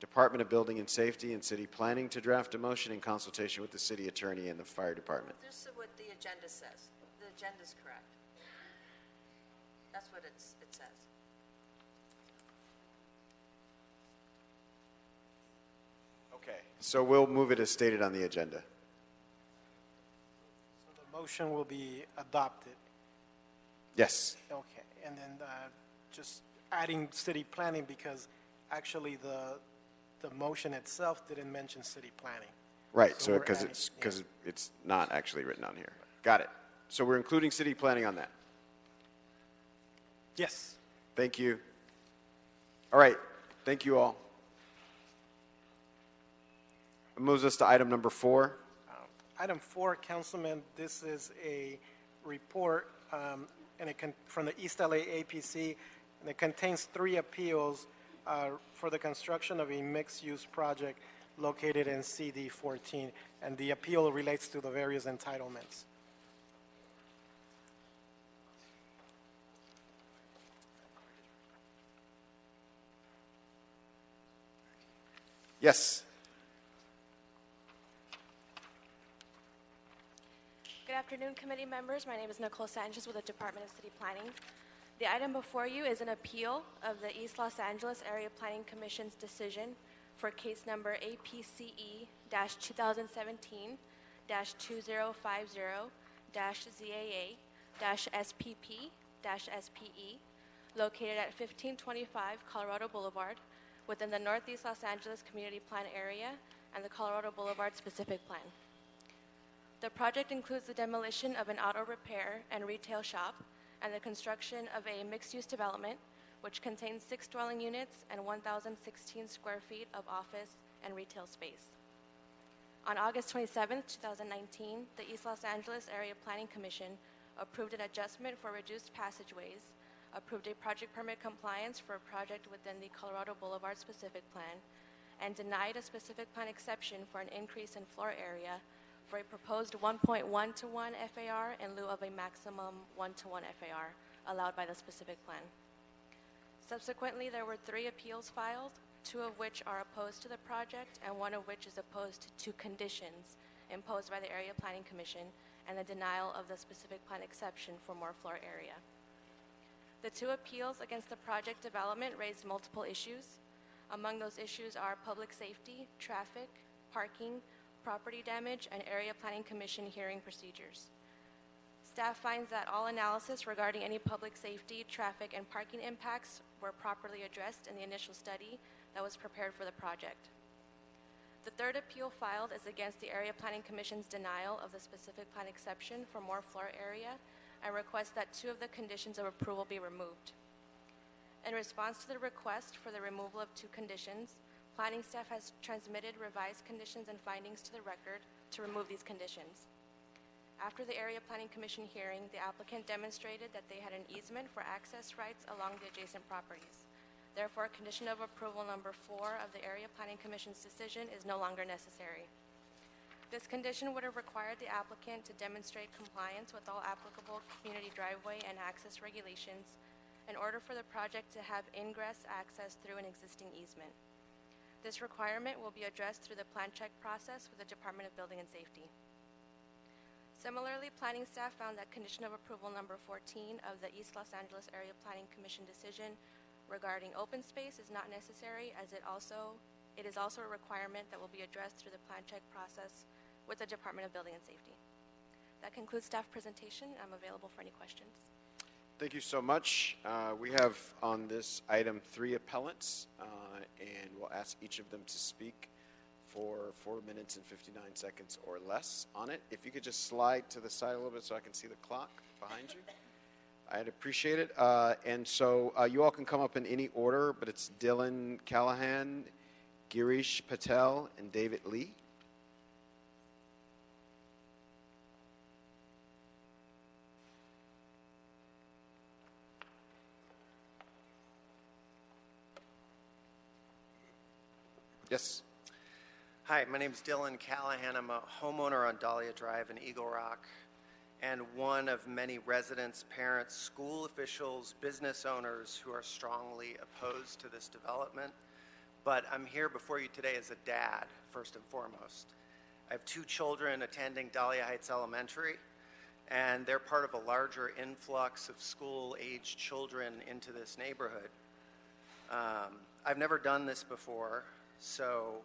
Department of Building and Safety and City Planning to draft a motion in consultation with the city attorney and the fire department. This is what the agenda says. The agenda's correct. That's what it says. Okay, so we'll move it as stated on the agenda. So the motion will be adopted. Yes. Okay, and then just adding city planning because actually the motion itself didn't mention city planning. Right, so we're because adding- it's not actually written on here. Got it. So we're including city planning on that. Yes. Thank you. All right, thank you all. It moves us to item number 4. Item 4, Councilman, this is a report and from the East LA APC, and it contains 3 appeals for the construction of a mixed-use project located in CD 14, and the appeal relates to the various entitlements. Yes. Good afternoon, committee members. My name is Nicole Sanchez with the Department of City Planning. The item before you is an appeal of the East Los Angeles Area Planning Commission's decision for case number APCE-2017-205-ZAA-SPP-SPE, located at 1525 Colorado Boulevard, within the Northeast Los Angeles Community Plan area and the Colorado Boulevard Specific Plan. The project includes the demolition of an auto repair and retail shop and the construction of a mixed-use development which contains 6 dwelling units and 1,016 square feet of office and retail space. On August 27, 2019, the East Los Angeles Area Planning Commission approved an adjustment for reduced passageways, approved a project permit compliance for a project within the Colorado Boulevard Specific Plan, and denied a specific plan exception for an increase in floor area for a proposed 1.1-to-1 FAR in lieu of a maximum 1-to-1 FAR allowed by the specific plan. Subsequently, there were 3 appeals filed, 2 of which are opposed to the project and 1 of which is opposed to conditions imposed by the Area Planning Commission and the denial of the specific plan exception for more floor area. The 2 appeals against the project development raised multiple issues. Among those issues are public safety, traffic, parking, property damage, and Area Planning Commission hearing procedures. Staff finds that all analysis regarding any public safety, traffic, and parking impacts were properly addressed in the initial study that was prepared for the project. The 3rd appeal filed is against the Area Planning Commission's denial of the specific plan exception for more floor area and requests that 2 of the conditions of approval be removed. In response to the request for the removal of 2 conditions, planning staff has transmitted revised conditions and findings to the record to remove these conditions. After the Area Planning Commission hearing, the applicant demonstrated that they had an easement for access rights along the adjacent properties. Therefore, condition of approval number 4 of the Area Planning Commission's decision is no longer necessary. This condition would have required the applicant to demonstrate compliance with all applicable community driveway and access regulations in order for the project to have ingress access through an existing easement. This requirement will be addressed through the plan check process with the Department of Building and Safety. Similarly, planning staff found that condition of approval number 14 of the East Los Angeles Area Planning Commission decision regarding open space is not necessary, as it is also a requirement that will be addressed through the plan check process with the Department of Building and Safety. That concludes staff presentation. I'm available for any questions. Thank you so much. We have on this item 3 appellants, and we'll ask each of them to speak for 4 minutes and 59 seconds or less on it. If you could just slide to the side a little bit so I can see the clock behind you, I'd appreciate it. And so you all can come up in any order, but it's Dylan Callahan, Girish Patel, and David Lee. Yes. Hi, my name is Dylan Callahan. I'm a homeowner on Dahlia Drive in Eagle Rock and one of many residents, parents, school officials, business owners who are strongly opposed to this development. But I'm here before you today as a dad, first and foremost. I have 2 children attending Dahlia Heights Elementary, and they're part of a larger influx of school-aged children into this neighborhood. I've never done this before, so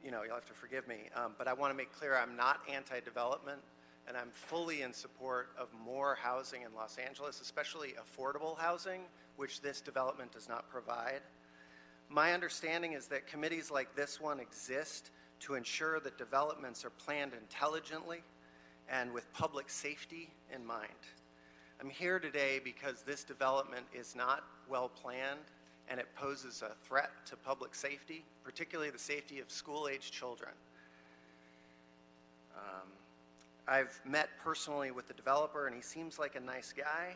you'll have to forgive me. But I want to make clear I'm not anti-development, and I'm fully in support of more housing in Los Angeles, especially affordable housing, which this development does not provide. My understanding is that committees like this one exist to ensure that developments are planned intelligently and with public safety in mind. I'm here today because this development is not well planned and it poses a threat to public safety, particularly the safety of school-aged children. I've met personally with the developer, and he seems like a nice guy,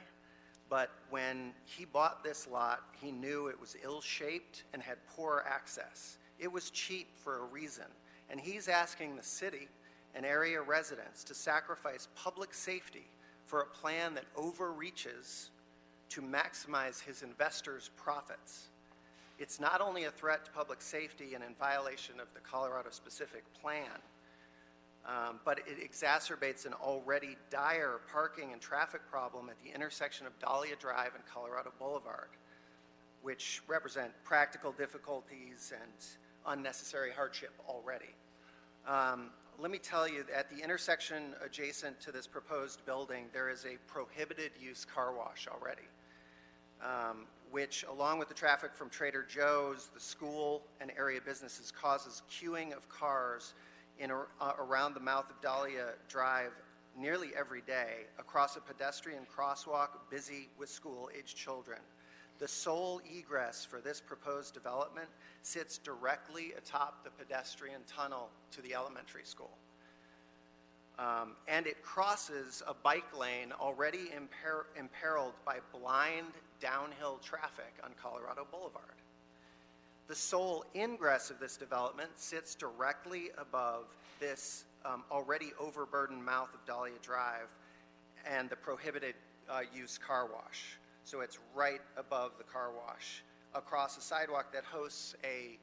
but when he bought this lot, he knew it was ill-shaped and had poor access. It was cheap for a reason, and he's asking the city and area residents to sacrifice public safety for a plan that overreaches to maximize his investors' profits. It's not only a threat to public safety and in violation of the Colorado-specific plan, but it exacerbates an already dire parking and traffic problem at the intersection of Dahlia Drive and Colorado Boulevard, which represent practical difficulties and unnecessary hardship already. Let me tell you, at the intersection adjacent to this proposed building, there is a prohibited use car wash already, which, along with the traffic from Trader Joe's, the school, and area businesses, causes queuing of cars around the mouth of Dahlia Drive nearly every day across a pedestrian crosswalk busy with school-aged children. The sole egress for this proposed development sits directly atop the pedestrian tunnel to the elementary school. And it crosses a bike lane already imperiled by blind downhill traffic on Colorado Boulevard. The sole ingress of this development sits directly above this already overburdened mouth of Dahlia Drive and the prohibited use car wash. So it's right above the car wash, across a sidewalk that hosts a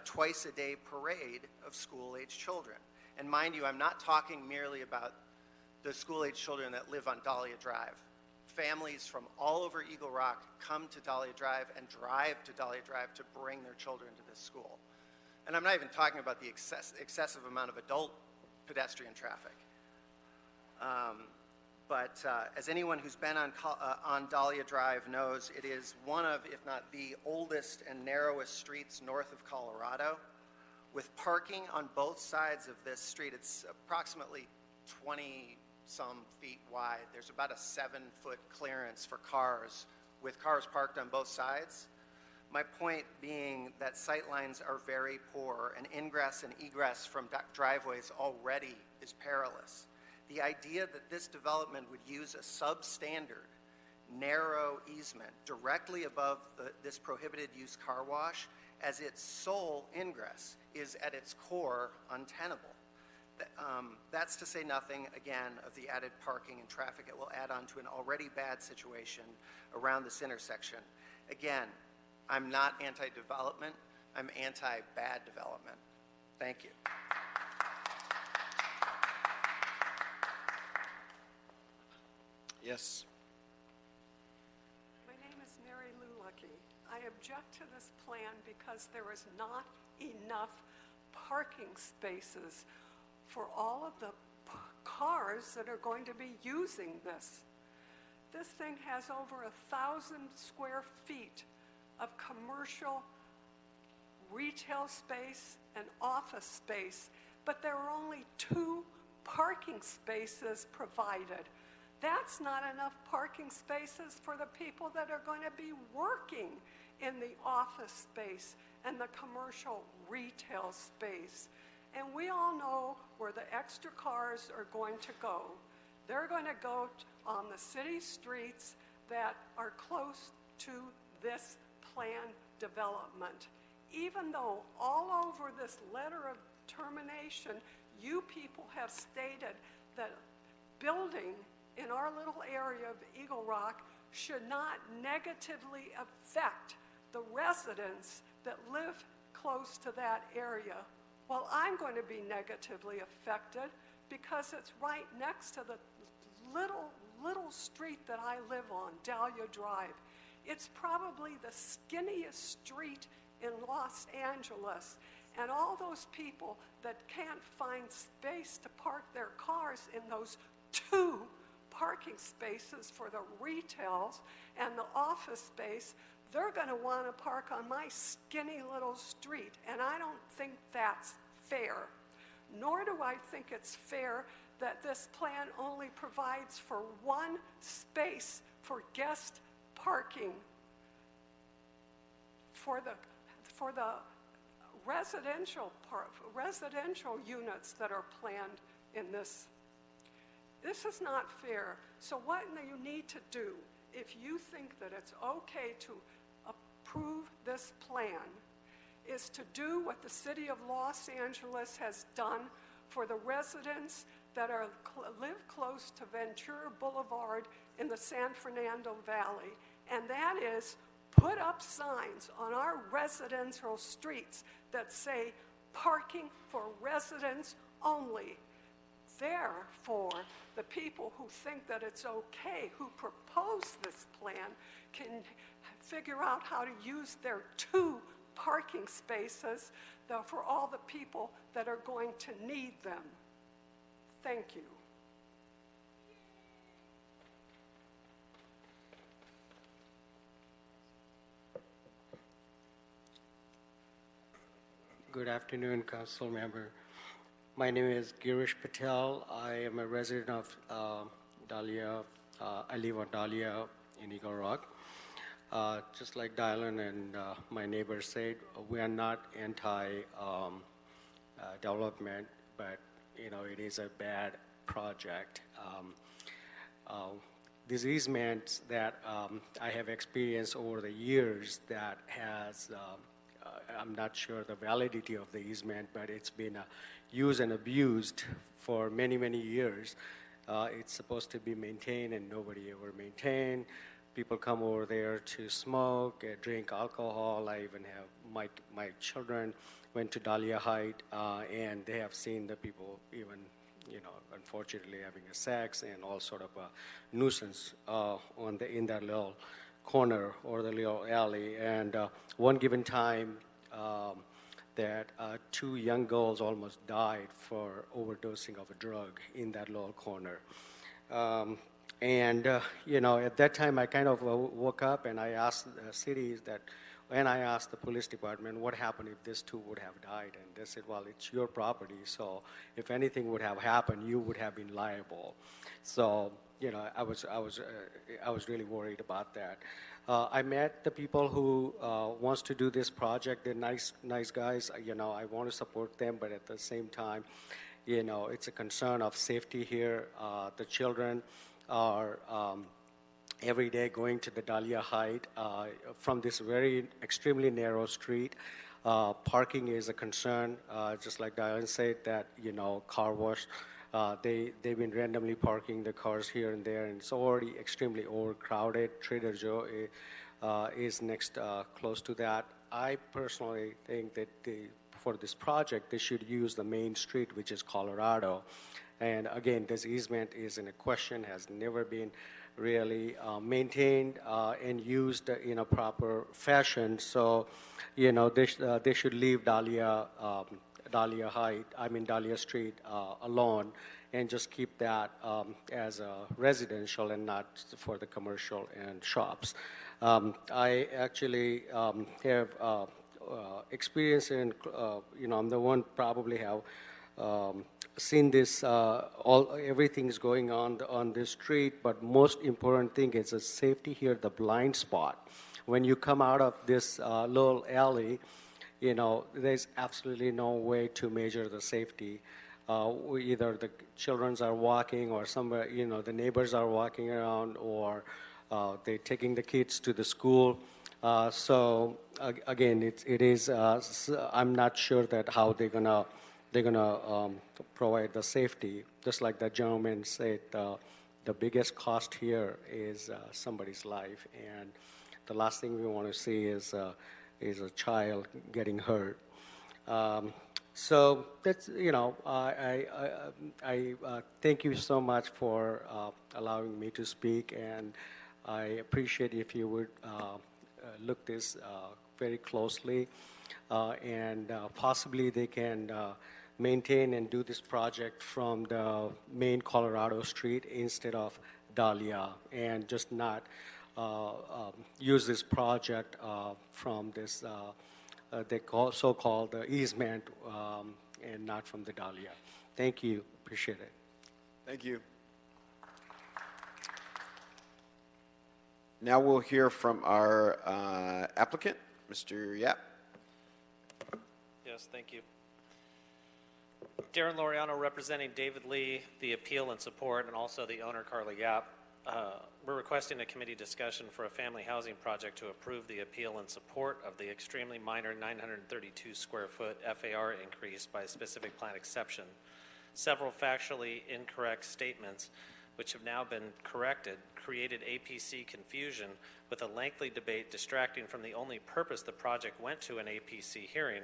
twice-a-day parade of school-aged children. And mind you, I'm not talking merely about the school-aged children that live on Dahlia Drive. Families from all over Eagle Rock come to Dahlia Drive and drive to Dahlia Drive to bring their children to this school. And I'm not even talking about the excessive amount of adult pedestrian traffic. But as anyone who's been on Dahlia Drive knows, it is one of, if not the oldest and narrowest streets north of Colorado, with parking on both sides of this street. It's approximately 20-some feet wide. There's about a 7-foot clearance for cars, with cars parked on both sides. My point being that sightlines are very poor, and ingress and egress from driveways already is perilous. The idea that this development would use a substandard, narrow easement directly above this prohibited use car wash as its sole ingress is at its core untenable. That's to say nothing, again, of the added parking and traffic it will add on to an already bad situation around this intersection. Again, I'm not anti-development, I'm anti-bad development. Thank you. Yes. My name is Mary Lou Lucky. I object to this plan because there is not enough parking spaces for all of the cars that are going to be using this. This thing has over 1,000 square feet of commercial retail space and office space, but there are only 2 parking spaces provided. That's not enough parking spaces for the people that are going to be working in the office space and the commercial retail space. And we all know where the extra cars are going to go. They're going to go on the city streets that are close to this planned development. Even though all over this letter of termination, you people have stated that building in our little area of Eagle Rock should not negatively affect the residents that live close to that area. Well, I'm going to be negatively affected because it's right next to the little street that I live on, Dahlia Drive. It's probably the skinniest street in Los Angeles. And all those people that can't find space to park their cars in those 2 parking spaces for the retails and the office space, they're going to want to park on my skinny little street. And I don't think that's fair. Nor do I think it's fair that this plan only provides for 1 space for guest parking for the residential units that are planned in this. This is not fair. So what you need to do, if you think that it's okay to approve this plan, is to do what the city of Los Angeles has done for the residents that live close to Ventura Boulevard in the San Fernando Valley, and that is put up signs on our residential streets that say parking for residents only. Therefore, the people who think that it's okay, who propose this plan, can figure out how to use their 2 parking spaces for all the people that are going to need them. Thank you. Good afternoon, Council Member. My name is Girish Patel. I am a resident of Dahlia. I live on Dahlia in Eagle Rock. Just like Dylan and my neighbor said, we are not anti-development, but it is a bad project. These easements that I have experienced over the years that has I'm not sure the validity of the easement, but it's been used and abused for many, many years. It's supposed to be maintained, and nobody ever maintained. People come over there to smoke, drink alcohol. I even have my children went to Dahlia Height, and they have seen the people even, unfortunately having a sex and all sort of a nuisance in that little corner or the little alley. And one given time, that 2 young girls almost died for overdosing of a drug in that little corner. At that time, I kind of woke up and I asked the cities and I asked the police department, what happened if these 2 would have died? And they said, well, it's your property, so if anything would have happened, you would have been liable. So, I was really worried about that. I met the people who wants to do this project. They're nice guys. I want to support them, but at the same time, it's a concern of safety here. The children are every day going to the Dahlia Height from this very extremely narrow street. Parking is a concern, just like Diane said, that, car wash. They've been randomly parking the cars here and there, and it's already extremely overcrowded. Trader Joe is next close to that. I personally think that for this project, they should use the main street, which is Colorado. And again, this easement is in a question, has never been really maintained and used in a proper fashion. So, they should leave Dahlia Street alone and just keep that as a residential and not for the commercial and shops. I actually have experience in, I'm the one probably have seen this, everything's going on this street, but most important thing is the safety here, the blind spot. When you come out of this little alley, there's absolutely no way to measure the safety. Either the children are walking or somewhere, the neighbors are walking around, or they're taking the kids to the school. So again, it is. I'm not sure that how they're gonna provide the safety. Just like the gentleman said, the biggest cost here is somebody's life, and the last thing we want to see is a child getting hurt. So that's, I thank you so much for allowing me to speak, and I appreciate if you would look this very closely, and possibly they can maintain and do this project from the main Colorado Street instead of Dahlia, and just not use this project from this so-called easement and not from the Dahlia. Thank you. Appreciate it. Thank you. Now we'll hear from our applicant, Mr. Yap. Yes, thank you. Darren Laureano representing David Lee, the appeal and support, and also the owner, Carly Yap. We're requesting a committee discussion for a family housing project to approve the appeal and support of the extremely minor 932 square foot FAR increase by specific plan exception. Several factually incorrect statements which have now been corrected, created APC confusion with a lengthy debate distracting from the only purpose the project went to an APC hearing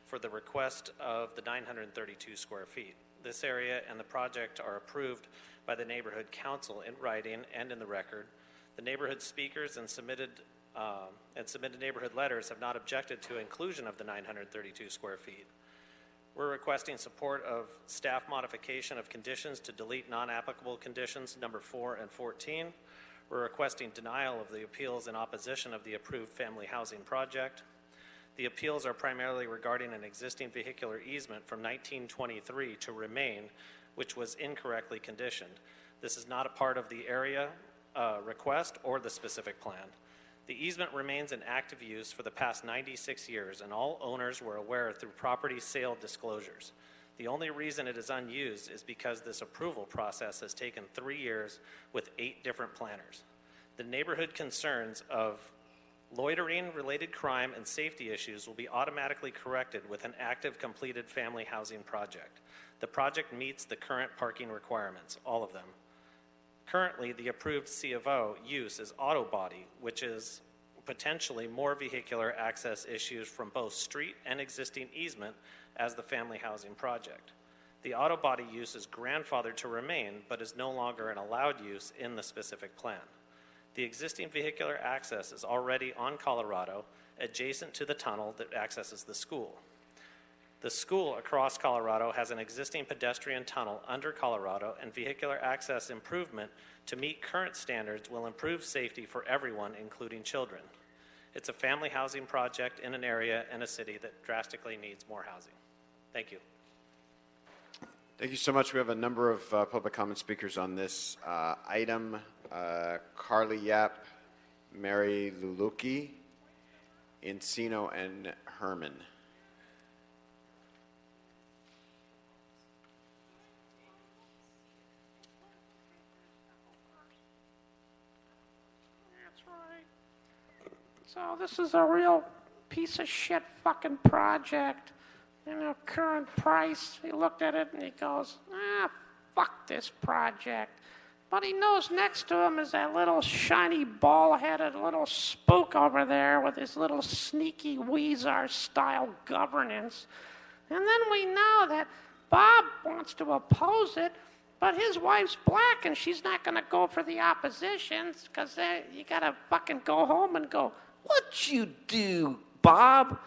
for the request of the 932 square feet. This area and the project are approved by the Neighborhood Council in writing and in the record. The neighborhood speakers and submitted neighborhood letters have not objected to inclusion of the 932 square feet. We're requesting support of staff modification of conditions to delete non-applicable conditions number 4 and 14. We're requesting denial of the appeals in opposition of the approved family housing project. The appeals are primarily regarding an existing vehicular easement from 1923 to remain, which was incorrectly conditioned. This is not a part of the area request or the specific plan. The easement remains in active use for the past 96 years, and all owners were aware through property sale disclosures. The only reason it is unused is because this approval process has taken 3 years with 8 different planners. The neighborhood concerns of loitering-related crime and safety issues will be automatically corrected with an active completed family housing project. The project meets the current parking requirements, all of them. Currently, the approved C of O use is auto body, which is potentially more vehicular access issues from both street and existing easement as the family housing project. The auto body use is grandfathered to remain, but is no longer an allowed use in the specific plan. The existing vehicular access is already on Colorado, adjacent to the tunnel that accesses the school. The school across Colorado has an existing pedestrian tunnel under Colorado, and vehicular access improvement to meet current standards will improve safety for everyone, including children. It's a family housing project in an area and a city that drastically needs more housing. Thank you. Thank you so much. We have a number of public comment speakers on this item. Carly Yap, Mary Luluki, Encino, and Herman. So this is a real piece of shit fucking project. You know, current price. He looked at it and he goes, fuck this project. But he knows next to him is that little shiny ball-headed little spook over there with his little sneaky Weezer-style governance. And then we know that Bob wants to oppose it, but his wife's black and she's not going to go for the oppositions because you got to fucking go home and go, "What you do, Bob?"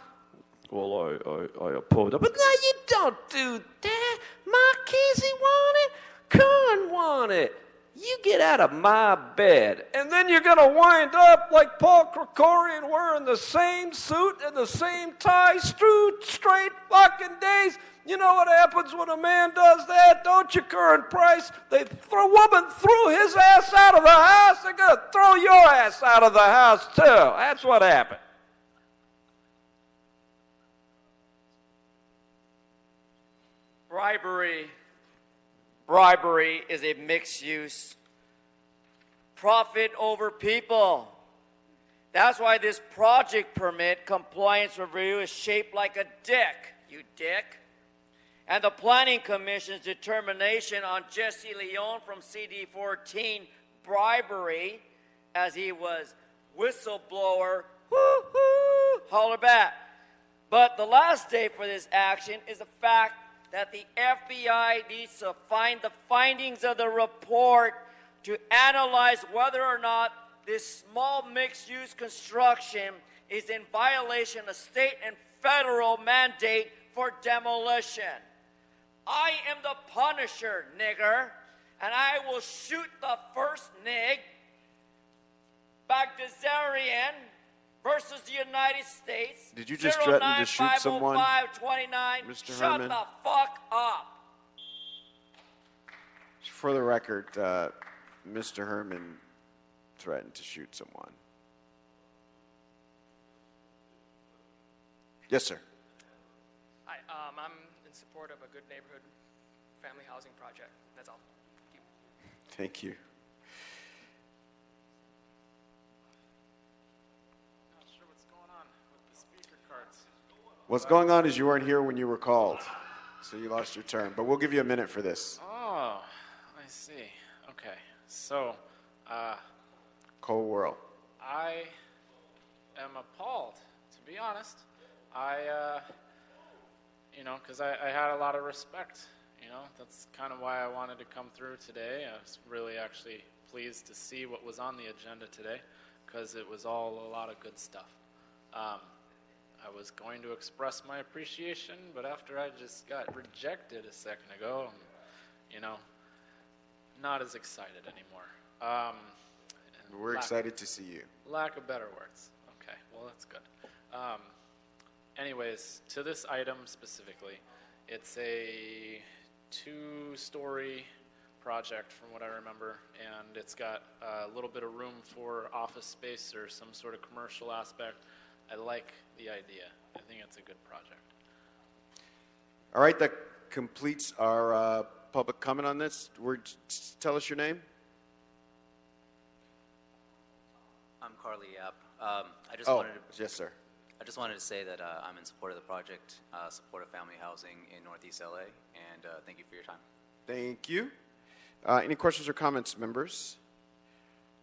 Well, I oppose it. But no, you don't do that. Marchese want it. Cohen want it. You get out of my bed, and then you're going to wind up like Paul Krikorian wearing the same suit and the same tie straight fucking days. You know what happens when a man does that, don't you, Current Price? A woman threw his ass out of the house. They're going to throw your ass out of the house, too. That's what happened. Bribery is a mixed use. Profit over people. That's why this project permit compliance review is shaped like a dick, you dick. And the Planning Commission's determination on Jesse Leon from CD14 bribery, as he was whistleblower, woo-hoo, holler back. But the last day for this action is the fact that the FBI needs to find the findings of the report to analyze whether or not this small mixed-use construction is in violation of state and federal mandate for demolition. I am the Punisher, nigger, and I will shoot the first nig. Bagdasarian versus the United States. Did you just threaten to shoot someone, 0950529. Mr. Shut Herman? the fuck up. For the record, Mr. Herman threatened to shoot someone. Yes, sir. Hi, I'm in support of a good neighborhood family housing project. That's all. Thank you. What's going on is you weren't here when you were called, so you lost your turn. But we'll give you a minute for this. Oh, I see. Okay. So, Cole Worrell. I am appalled, to be honest. Because I had a lot of respect, that's kind of why I wanted to come through today. I was really actually pleased to see what was on the agenda today, because it was all a lot of good stuff. I was going to express my appreciation, but after I just got rejected a second ago, I'm, not as excited anymore. We're excited to see you. Lack of better words. Okay, well, that's good. Anyways, to this item specifically, it's a 2-story project from what I remember, and it's got a little bit of room for office space or some sort of commercial aspect. I like the idea. I think it's a good project. All right, that completes our public comment on this. Tell us your name. I'm Carly Yap. I just wanted to, yes, sir. I just wanted to say that I'm in support of the project, support of family housing in Northeast LA, and thank you for your time. Thank you. Any questions or comments, members?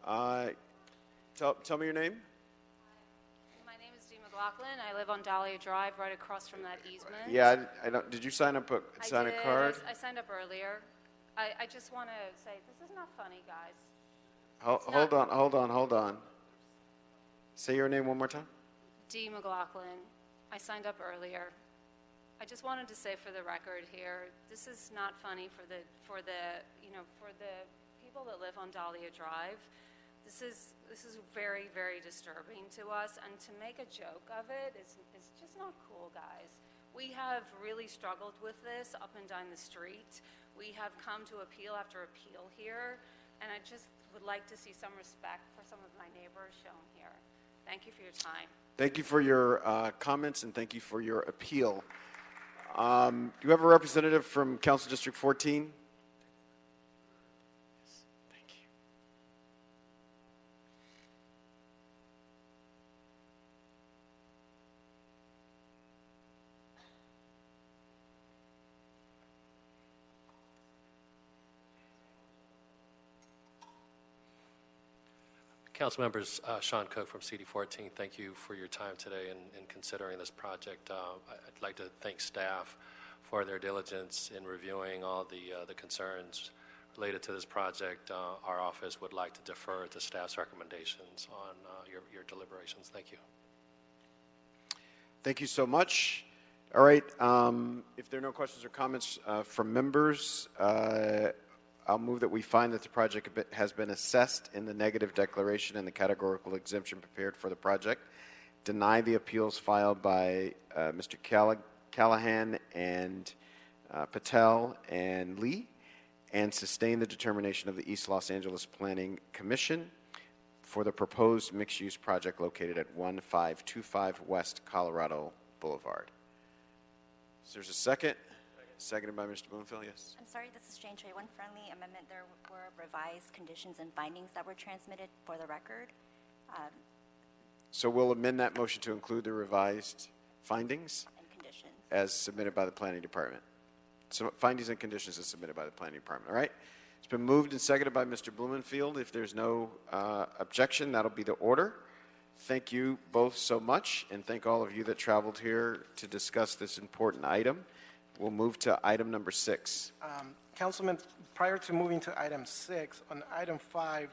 Tell me your name. My name is Dee McLaughlin. I live on Dahlia Drive, right across from that easement. Yeah, I don't. Did you sign up? Sign a card? I signed up earlier. I just want to say this is not funny, guys. Hold on. Say your name one more time. Dee McLaughlin. I signed up earlier. I just wanted to say for the record here, this is not funny for the people that live on Dahlia Drive. This is very, very disturbing to us, and to make a joke of it is just not cool, guys. We have really struggled with this up and down the street. We have come to appeal after appeal here, and I just would like to see some respect for some of my neighbors shown here. Thank you for your time. Thank you for your comments, and thank you for your appeal. Do you have a representative from Council District 14? Thank you. Council members, Sean Cook from CD14, thank you for your time today in considering this project. I'd like to thank staff for their diligence in reviewing all the concerns related to this project. Our office would like to defer to staff's recommendations on your deliberations. Thank you. Thank you so much. All right. If there are no questions or comments from members, I'll move that we find that the project has been assessed in the negative declaration and the categorical exemption prepared for the project, deny the appeals filed by Mr. Callahan and Patel and Lee, and sustain the determination of the East Los Angeles Planning Commission for the proposed mixed-use project located at 1525 West Colorado Boulevard. So there's a second. Seconded by Mr. Bloomfield, yes. I'm sorry, this is Jane Choi. One friendly amendment. There were revised conditions and findings that were transmitted for the record. So we'll amend that motion to include the revised findings and conditions as submitted by the Planning Department. So findings and conditions as submitted by the Planning Department. All right. It's been moved and seconded by Mr. Blumenfield. If there's no objection, that'll be the order. Thank you both so much, and thank all of you that traveled here to discuss this important item. We'll move to item number 6. Councilman, prior to moving to item 6, on item 5,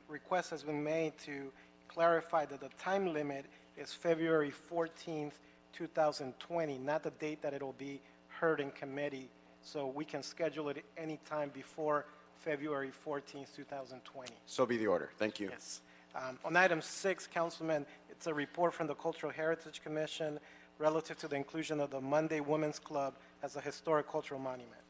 request has been made to clarify that the time limit is February 14th, 2020, not the date that it'll be heard in committee. So we can schedule it any time before February 14th, 2020. So be the order. Thank you. Yes. On item 6, Councilman, it's a report from the Cultural Heritage Commission relative to the inclusion of the Monday Women's Club as a historic cultural monument.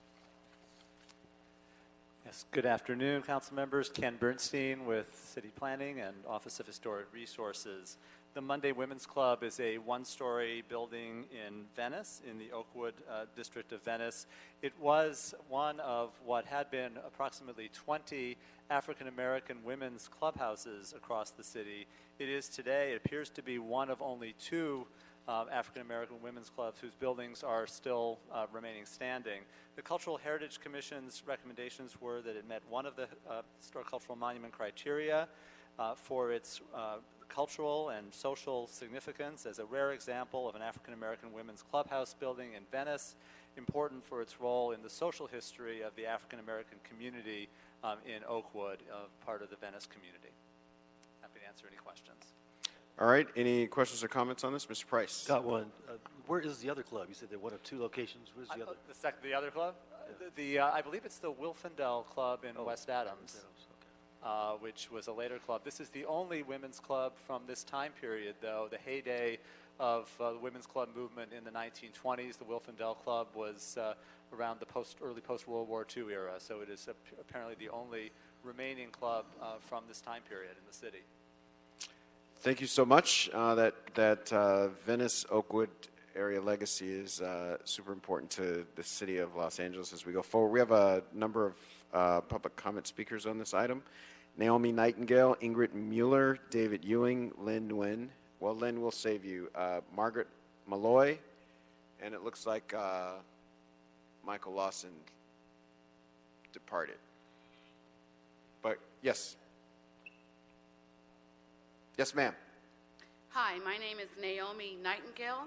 Yes, good afternoon, council members. Ken Bernstein with City Planning and Office of Historic Resources. The Monday Women's Club is a one-story building in Venice, in the Oakwood district of Venice. It was one of what had been approximately 20 African-American women's clubhouses across the city. It is today, it appears to be one of only 2 African American women's clubs whose buildings are still remaining standing. The Cultural Heritage Commission's recommendations were that it met one of the historic cultural monument criteria for its cultural and social significance as a rare example of an African American women's clubhouse building in Venice, important for its role in the social history of the African American community in Oakwood, part of the Venice community. Happy to answer any questions. All right, any questions or comments on this? Mr. Price. Got one. Where is the other club? You said they're one of two locations. Where's the other? The other club? I believe it's the Wilfendale Club in West Adams, which was a later club. This is the only women's club from this time period, though. The heyday of the women's club movement in the 1920s. The Wilfendale Club was around the early post-World War II era, so it is apparently the only remaining club from this time period in the city. Thank you so much. That Venice Oakwood area legacy is super important to the city of Los Angeles as we go forward. We have a number of public comment speakers on this item. Naomi Nightingale, Ingrid Mueller, David Ewing, Lynn Nguyen. Well, Lynn, we'll save you. Margaret Malloy, and it looks like Michael Lawson departed. But yes. Yes, ma'am. Hi, my name is Naomi Nightingale.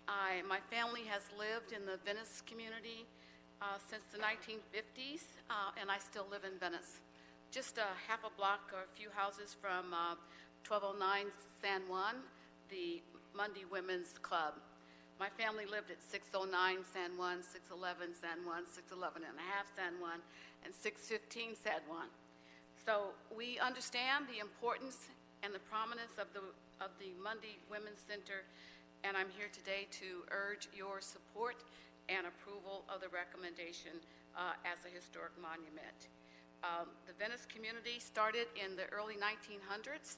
My family has lived in the Venice community since the 1950s, and I still live in Venice. Just a half a block or a few houses from 1209 San Juan, the Monday Women's Club. My family lived at 609 San Juan, 611 San Juan, 611 and a half San Juan, and 615 San Juan. So we understand the importance and the prominence of the Monday Women's Center, and I'm here today to urge your support and approval of the recommendation as a historic monument. The Venice community started in the early 1900s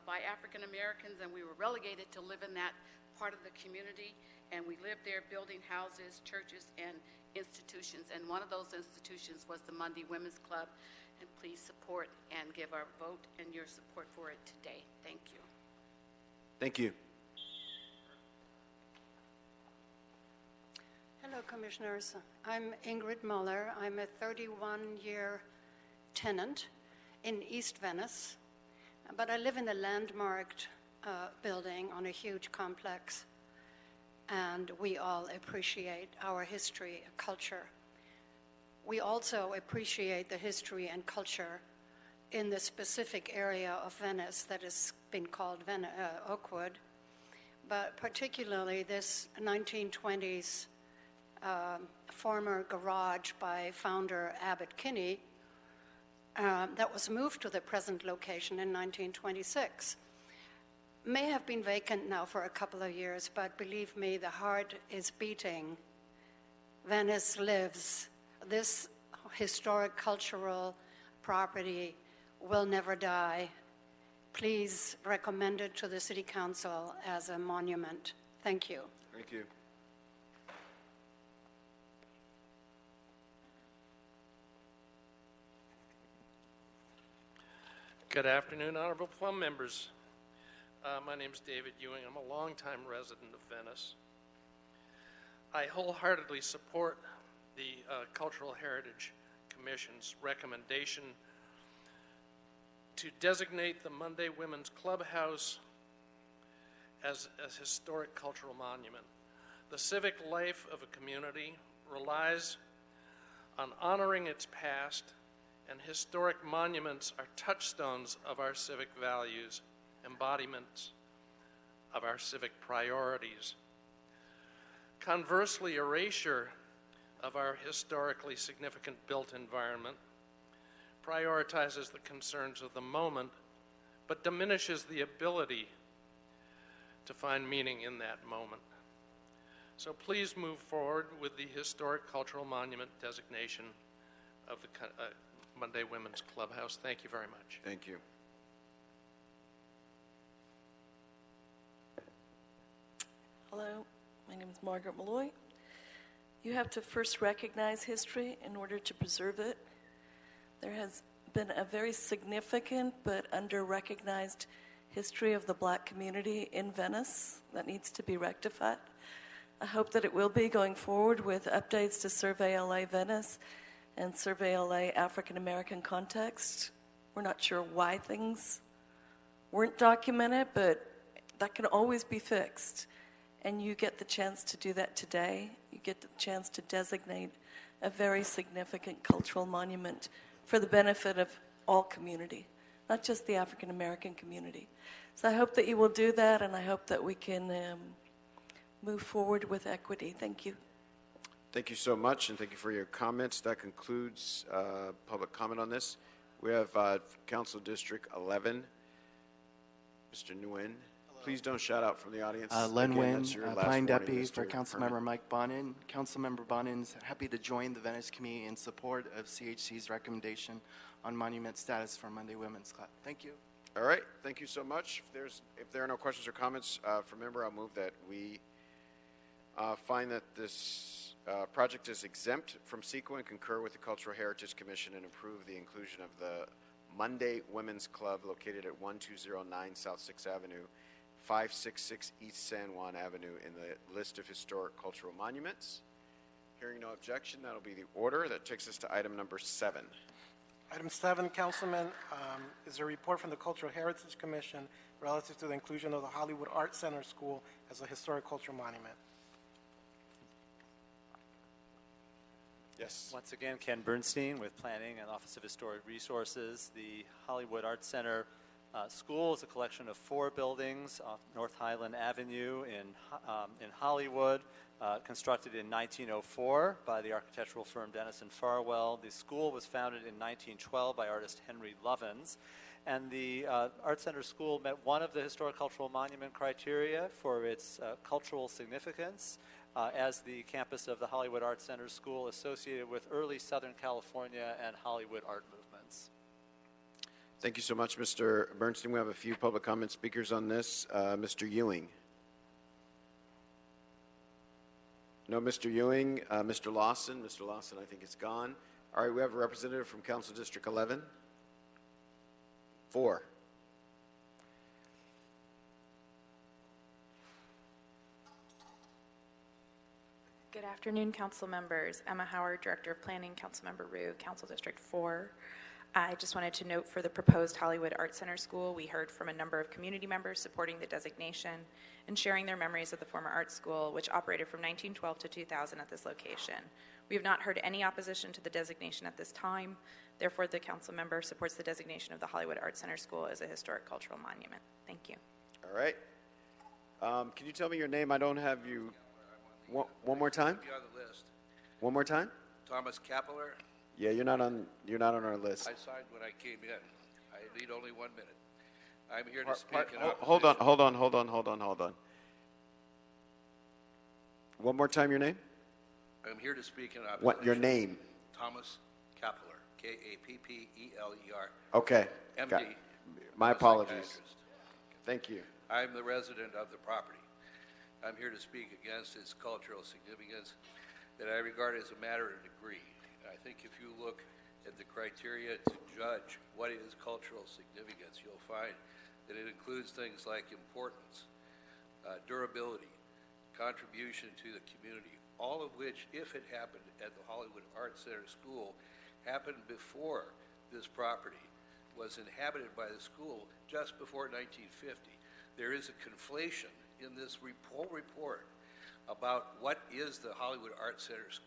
by African Americans, and we were relegated to live in that part of the community, and we lived there building houses, churches, and institutions, and one of those institutions was the Monday Women's Club. And please support and give our vote and your support for it today. Thank you. Thank you. Hello, Commissioners. I'm Ingrid Muller. I'm a 31-year tenant in East Venice, but I live in a landmarked building on a huge complex, and we all appreciate our history and culture. We also appreciate the history and culture in the specific area of Venice that has been called Oakwood, but particularly this 1920s former garage by founder Abbott Kinney that was moved to the present location in 1926. May have been vacant now for a couple of years, but believe me, the heart is beating. Venice lives. This historic cultural property will never die. Please recommend it to the City Council as a monument. Thank you. Thank you. Good afternoon, Honorable Plum members. My name is David Ewing. I'm a longtime resident of Venice. I wholeheartedly support the Cultural Heritage Commission's recommendation to designate the Monday Women's Clubhouse as a historic cultural monument. The civic life of a community relies on honoring its past, and historic monuments are touchstones of our civic values, embodiments of our civic priorities. Conversely, erasure of our historically significant built environment prioritizes the concerns of the moment, but diminishes the ability to find meaning in that moment. So please move forward with the historic cultural monument designation of the Monday Women's Clubhouse. Thank you very much. Thank you. Hello, my name is Margaret Malloy. You have to first recognize history in order to preserve it. There has been a very significant but under-recognized history of the black community in Venice that needs to be rectified. I hope that it will be going forward with updates to Survey LA Venice and Survey LA African American context. We're not sure why things weren't documented, but that can always be fixed. And you get the chance to do that today. You get the chance to designate a very significant cultural monument for the benefit of all community, not just the African American community. So I hope that you will do that, and I hope that we can move forward with equity. Thank you. Thank you so much, and thank you for your comments. That concludes public comment on this. We have Council District 11, Mr. Nguyen. Please don't shout out from the audience. Len Again, Nguyen, that's your last Pine warning, Deputy Mr. for Councilmember Herman. Mike Bonin. Councilmember Bonin's happy to join the Venice community in support of CHC's recommendation on monument status for Monday Women's Club. Thank you. All right, thank you so much. If there are no questions or comments from member, I'll move that we find that this project is exempt from CEQA and concur with the Cultural Heritage Commission and approve the inclusion of the Monday Women's Club located at 1209 South 6th Avenue, 566 East San Juan Avenue in the list of historic cultural monuments. Hearing no objection, that'll be the order. That takes us to item number 7. Item 7, Councilman, is a report from the Cultural Heritage Commission relative to the inclusion of the Hollywood Art Center School as a historic cultural monument. Yes. Once again, Ken Bernstein with Planning and Office of Historic Resources. The Hollywood Art Center School is a collection of 4 buildings off North Highland Avenue in Hollywood, constructed in 1904 by the architectural firm Dennis and Farwell. The school was founded in 1912 by artist Henry Lovins. And the Art Center School met one of the historic cultural monument criteria for its cultural significance as the campus of the Hollywood Art Center School associated with early Southern California and Hollywood art movements. Thank you so much, Mr. Bernstein. We have a few public comment speakers on this. Mr. Ewing. No, Mr. Ewing. Mr. Lawson. Mr. Lawson, I think, is gone. All right, we have a representative from Council District 11. 4. Good afternoon, council members. Emma Howard, Director of Planning, Councilmember Rue, Council District 4. I just wanted to note for the proposed Hollywood Art Center School, we heard from a number of community members supporting the designation and sharing their memories of the former art school, which operated from 1912 to 2000 at this location. We have not heard any opposition to the designation at this time. Therefore, the council member supports the designation of the Hollywood Art Center School as a historic cultural monument. Thank you. All right. Can you tell me your name? I don't have you. One more time? Be on the list. One more time? Thomas Kappeler. Yeah, you're not on our list. I signed when I came in. I need only 1 minute. I'm here to speak in Hold opposition. on. One more time, your name? I'm here to speak in opposition. What, your name? Thomas Kappeler, Kappeler. Okay. MD. Got it. My a apologies. psychiatrist. Thank you. I'm the resident of the property. I'm here to speak against its cultural significance that I regard as a matter of degree. I think if you look at the criteria to judge what is cultural significance, you'll find that it includes things like importance, durability, contribution to the community, all of which, if it happened at the Hollywood Art Center School, happened before this property was inhabited by the school just before 1950. There is a conflation in this whole report about what is the Hollywood Art Center School.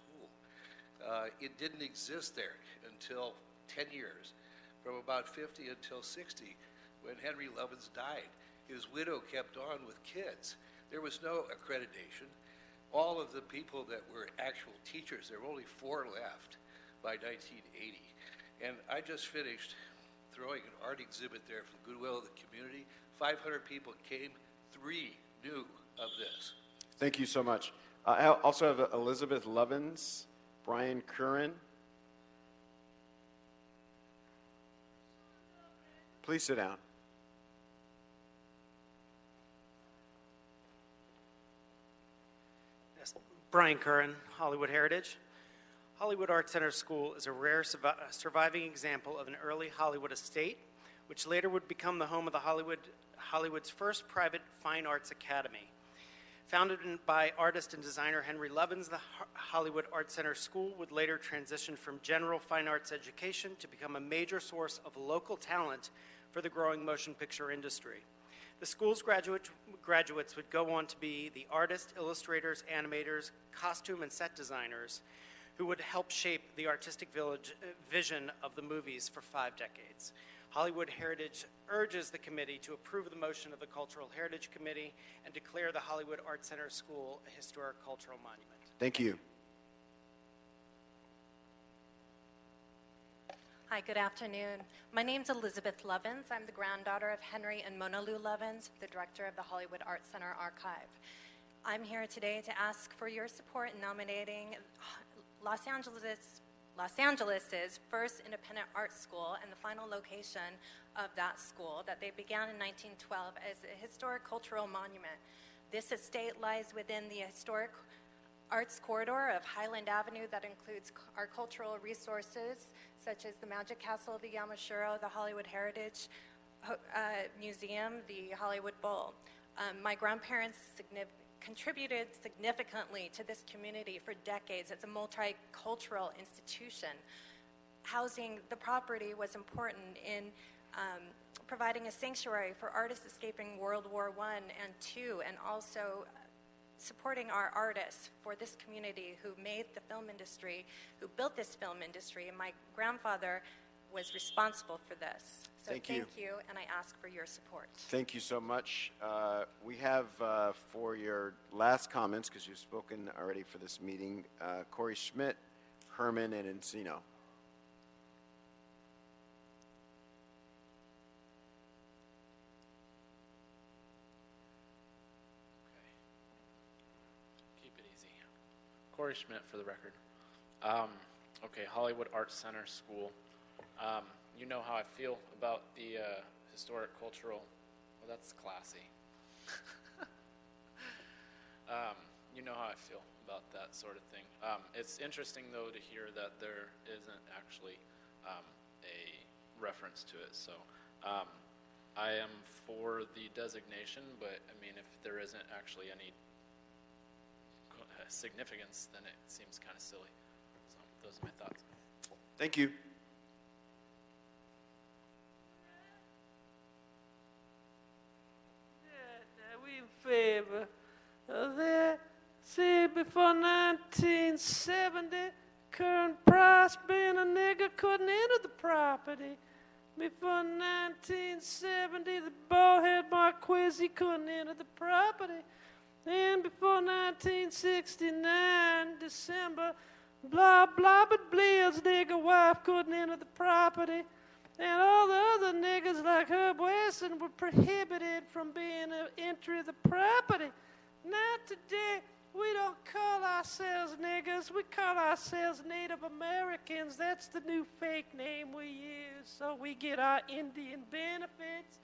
It didn't exist there until 10 years, from about 50 until 60, when Henry Lovins died. His widow kept on with kids. There was no accreditation. All of the people that were actual teachers, there were only 4 left by 1980. And I just finished throwing an art exhibit there for the goodwill of the community. 500 people came, 3 knew of this. Thank you so much. I also have Elizabeth Lovins, Brian Curran. Please sit down. Yes. Brian Curran, Hollywood Heritage. Hollywood Art Center School is a rare surviving example of an early Hollywood estate which later would become the home of Hollywood's first private fine arts academy. Founded by artist and designer Henry Lovins, the Hollywood Art Center School would later transition from general fine arts education to become a major source of local talent for the growing motion picture industry. The school's graduates would go on to be the artists, illustrators, animators, costume and set designers who would help shape the artistic vision of the movies for 5 decades. Hollywood Heritage urges the committee to approve the motion of the Cultural Heritage Committee and declare the Hollywood Art Center School a historic cultural monument. Thank you. Hi, good afternoon. My name's Elizabeth Lovins. I'm the granddaughter of Henry and Mona Lou Lovins, the director of the Hollywood Art Center Archive. I'm here today to ask for your support in nominating Los Angeles' first independent art school and the final location of that school that they began in 1912 as a historic cultural monument. This estate lies within the historic arts corridor of Highland Avenue that includes our cultural resources such as the Magic Castle, the Yamashiro, the Hollywood Heritage Museum, the Hollywood Bowl. My grandparents contributed significantly to this community for decades. It's a multicultural institution. Housing the property was important in providing a sanctuary for artists escaping World War I and II, and also supporting our artists for this community who made the film industry, who built this film industry, and my grandfather was responsible for this. So thank you, and I ask for your support. Thank you so much. We have, for your last comments, because you've spoken already for this meeting, Corey Schmidt, Herman, and Encino. Corey Schmidt for the record. Okay, Hollywood Arts Center School. You know how I feel about the historic cultural, well, that's classy. You know how I feel about that sort of thing. It's interesting, though, to hear that there isn't actually a reference to it. So I am for the designation, but, I mean, if there isn't actually any significance, then it seems kind of silly. So those are my thoughts. Thank you. We in favor of that. See, before 1970, current price being a nigger couldn't enter the property. Before 1970, the bald-head Marquis couldn't enter the property. And before 1969, December, blah, blah, but Blair's nigger wife couldn't enter the property. And all the other niggers like Herb Wesson were prohibited from being entry of the property. Now today, we don't call ourselves niggers. We call ourselves Native Americans. That's the new fake name we use. So we get our Indian benefits.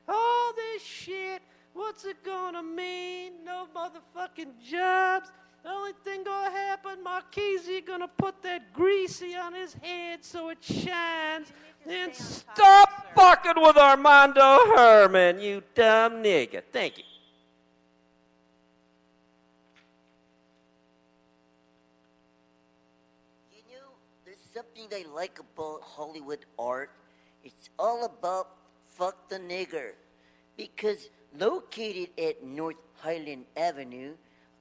All this shit. What's it gonna mean? No motherfucking jobs. The only thing gonna happen, Marquis gonna put that greasy on his head so it shines. And stop fucking with Armando Herman, you dumb nigga. Thank you. You know, there's something I like about Hollywood art. It's all about fuck the nigger. Because located at North Highland Avenue,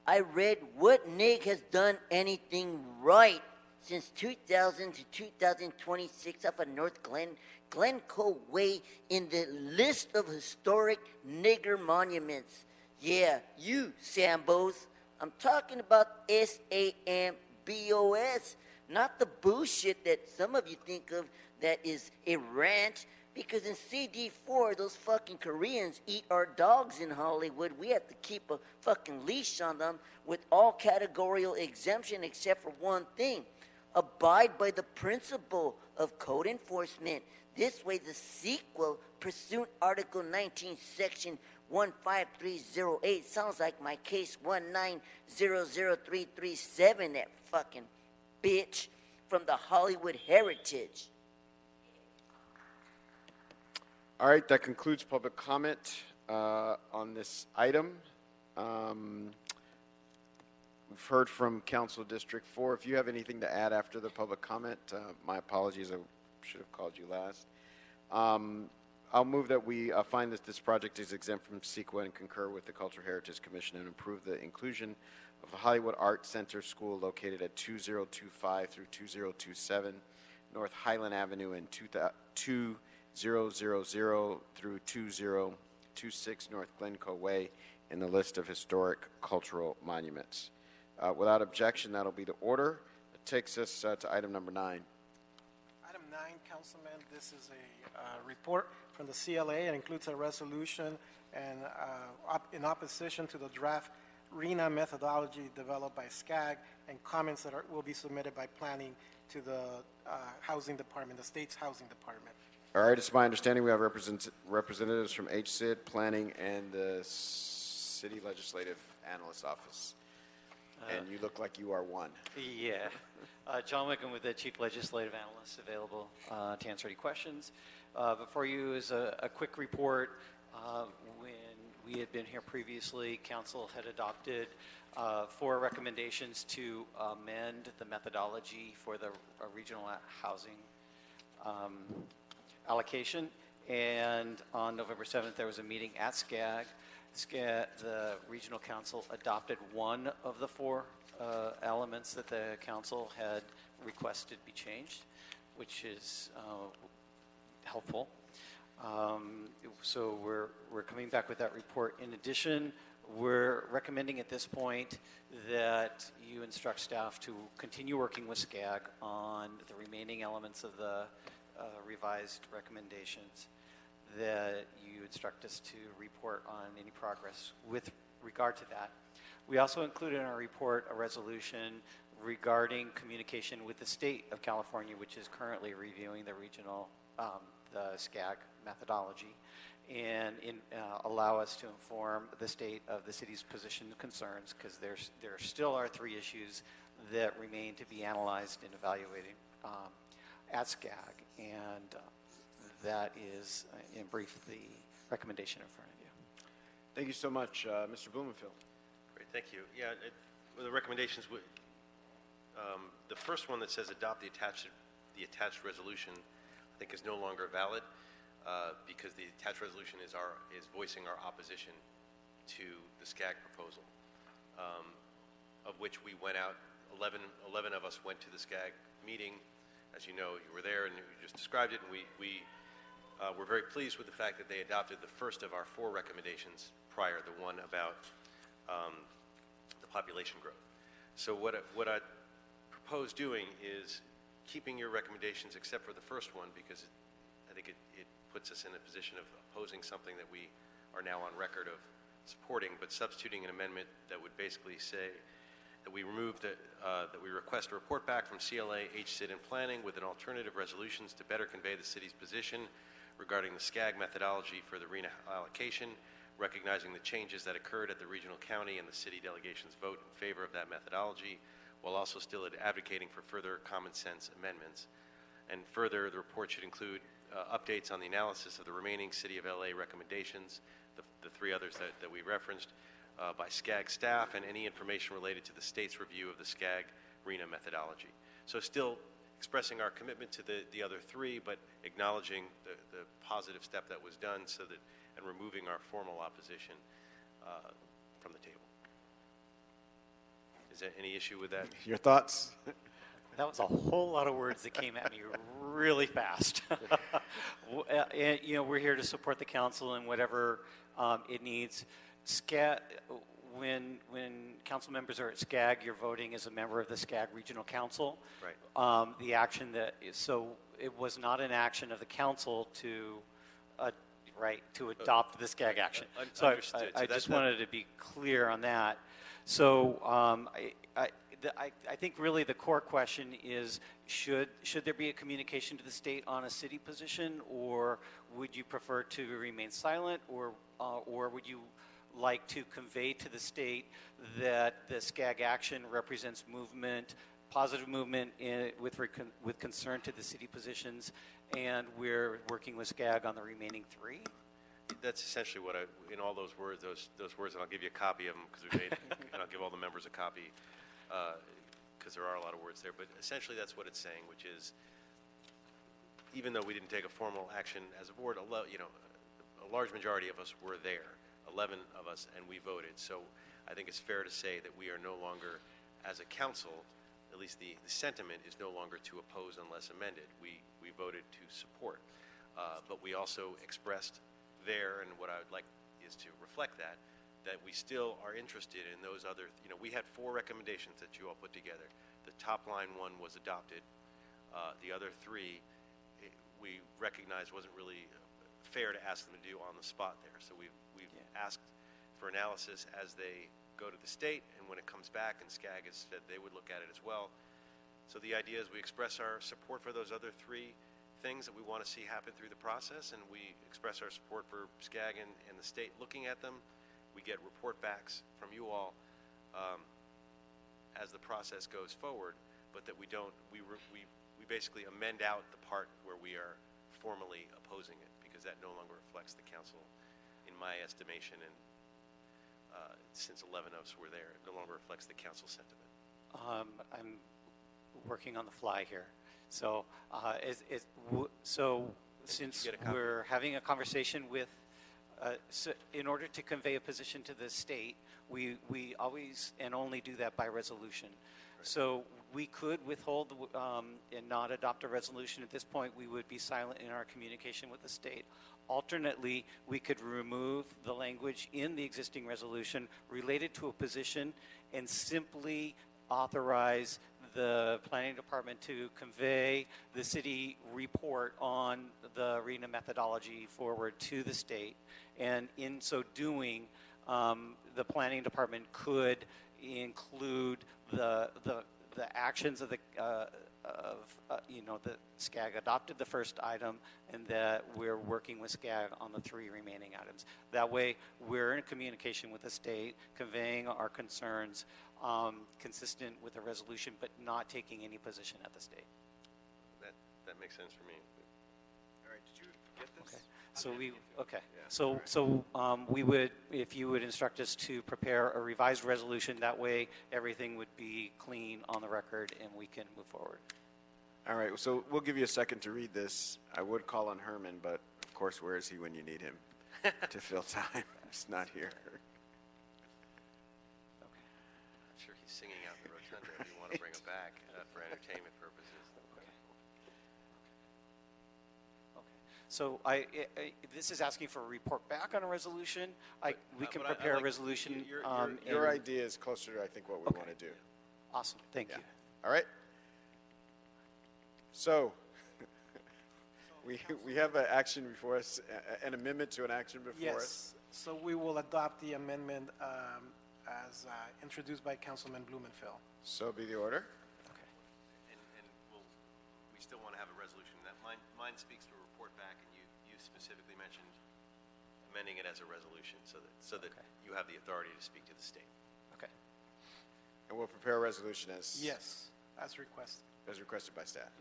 I read what nig has done anything right since 2000 to 2026 off of North Glencoe Way in the list of historic nigger monuments. Yeah, you, Sambos. I'm talking about SAMBOS, not the bullshit that some of you think of that is a ranch. Because in CD4, those fucking Koreans eat our dogs in Hollywood. We have to keep a fucking leash on them with all categorical exemption except for one thing. Abide by the principle of code enforcement. This way, the sequel, pursuant Article 19, Section 15308, sounds like my case 1900337, that fucking bitch from the Hollywood Heritage. All right, that concludes public comment on this item. We've heard from Council District 4. If you have anything to add after the public comment, my apologies, I should have called you last. I'll move that we find that this project is exempt from CEQA and concur with the Cultural Heritage Commission and approve the inclusion of the Hollywood Art Center School located at 2025 through 2027 North Highland Avenue and 2000 through 2026 North Glencoe Way in the list of historic cultural monuments. Without objection, that'll be the order. That takes us to item number 9. Item 9, Councilman, this is a report from the CLA. It includes a resolution and in opposition to the draft RENA methodology developed by SCAG and comments that will be submitted by planning to the housing department, the state's housing department. All right, it's my understanding we have representatives from HCID, Planning, and the City Legislative Analyst Office. And you look like you are one. Yeah. John Wickham with the Chief Legislative Analyst, available to answer any questions. Before you is a quick report. When we had been here previously, Council had adopted 4 recommendations to amend the methodology for the regional housing allocation. And on November 7th, there was a meeting at SCAG. The Regional Council adopted one of the 4 elements that the Council had requested be changed, which is helpful. So we're coming back with that report. In addition, we're recommending at this point that you instruct staff to continue working with SCAG on the remaining elements of the revised recommendations, that you instruct us to report on any progress with regard to that. We also included in our report a resolution regarding communication with the state of California, which is currently reviewing the regional, the SCAG methodology, and allow us to inform the state of the city's position and concerns, because there still are 3 issues that remain to be analyzed and evaluated at SCAG, and that is, in brief, the recommendation in front of you. Thank you so much, Mr. Blumenfield. Great, thank you. Yeah, the recommendations, the first one that says adopt the attached resolution, I think is no longer valid because the attached resolution is voicing our opposition to the SCAG proposal, of which we went out. 11 of us went to the SCAG meeting. As you know, you were there and you just described it, and we're very pleased with the fact that they adopted the first of our 4 recommendations prior, the one about the population growth. So what I propose doing is keeping your recommendations except for the first one, because I think it puts us in a position of opposing something that we are now on record of supporting, but substituting an amendment that would basically say that we that we request a report back from CLA, HCID, and Planning with an alternative resolutions to better convey the city's position regarding the SCAG methodology for the RENA allocation, recognizing the changes that occurred at the regional, county, and the city delegations vote in favor of that methodology, while also still advocating for further common sense amendments. And further, the report should include updates on the analysis of the remaining City of LA recommendations, the 3 others that we referenced, by SCAG staff, and any information related to the state's review of the SCAG RENA methodology. So still expressing our commitment to the other 3, but acknowledging the positive step that was done, and removing our formal opposition from the table. Is there any issue with that? Your thoughts? That was a whole lot of words that came at me really fast. And, we're here to support the council in whatever it needs. SCAG, when council members are at SCAG, you're voting as a member of the SCAG Regional Council. Right. The action so it was not an action of the council to adopt the SCAG action. So understood. I just wanted to be clear on that. So I think really the core question is, should there be a communication to the state on a city position, or would you prefer to remain silent, or would you like to convey to the state that the SCAG action represents movement positive movement with concern to the city positions, and we're working with SCAG on the remaining 3. That's essentially what in all those words, those words, and I'll give you a copy of them because we made, and I'll give all the members a copy because there are a lot of words there. But essentially, that's what it's saying, which is, even though we didn't take a formal action as a board, a large majority of us were there, 11 of us, and we voted. So I think it's fair to say that we are no longer, as a council, at least the sentiment is no longer to oppose unless amended. We voted to support, but we also expressed there, and what I would like is to reflect that we still are interested in those other, we had 4 recommendations that you all put together. The top line one was adopted. The other 3, we recognized wasn't really fair to ask them to do on the spot there. So we've asked for analysis as they go to the state, and when it comes back, and SCAG has said they would look at it as well. So the idea is we express our support for those other 3 things that we want to see happen through the process, and we express our support for SCAG and the state looking at them. We get report backs from you all as the process goes forward, but that we don't, we basically amend out the part where we are formally opposing it, because that no longer reflects the council, in my estimation, and since 11 of us were there, it no longer reflects the council sentiment. I'm working on the fly here. So, since we're having a conversation with, so in order to convey a position to the state, we always and only do that by resolution. Right. So we could withhold and not adopt a resolution at this point. We would be silent in our communication with the state. Alternately, we could remove the language in the existing resolution related to a position and simply authorize the planning department to convey the city report on the RENA methodology forward to the state. And in so doing, the planning department could include the actions of the the SCAG adopted the first item, and that we're working with SCAG on the 3 remaining items. That way, we're in communication with the state, conveying our concerns, consistent with the resolution, but not taking any position at the state. That makes sense for me. All right, did you get this? Okay. So we would, if you would instruct us to prepare a revised resolution, that way everything would be clean on the record and we can move forward. All right, so we'll give you a second to read this. I would call on Herman, but of course, where is he when you need him to fill time? He's not here. Okay. I'm sure he's singing out in the rotunda if you want to bring him back for entertainment purposes. So this is asking for a report back on a resolution. We can prepare a resolution. Your idea is closer to, I think, what we want to do. Awesome. Thank you. All right. So we have an action before us, an amendment to an action before us. Yes. So we will adopt the amendment as introduced by Councilman Blumenfeld. So be the order. Okay. And we still want to have a resolution. That mine speaks to a report back, and you specifically mentioned amending it as a resolution so that you have the authority to speak to the state. Okay. And we'll prepare a resolution as as requested. As requested by staff.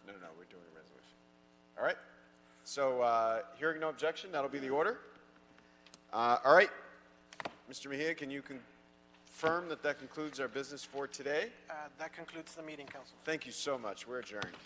No, we're doing a resolution. All right. So hearing no objection, that'll be the order. All right. Mr. Mejia, can you confirm that concludes our business for today? That concludes the meeting, Council. Thank you so much. We're adjourned.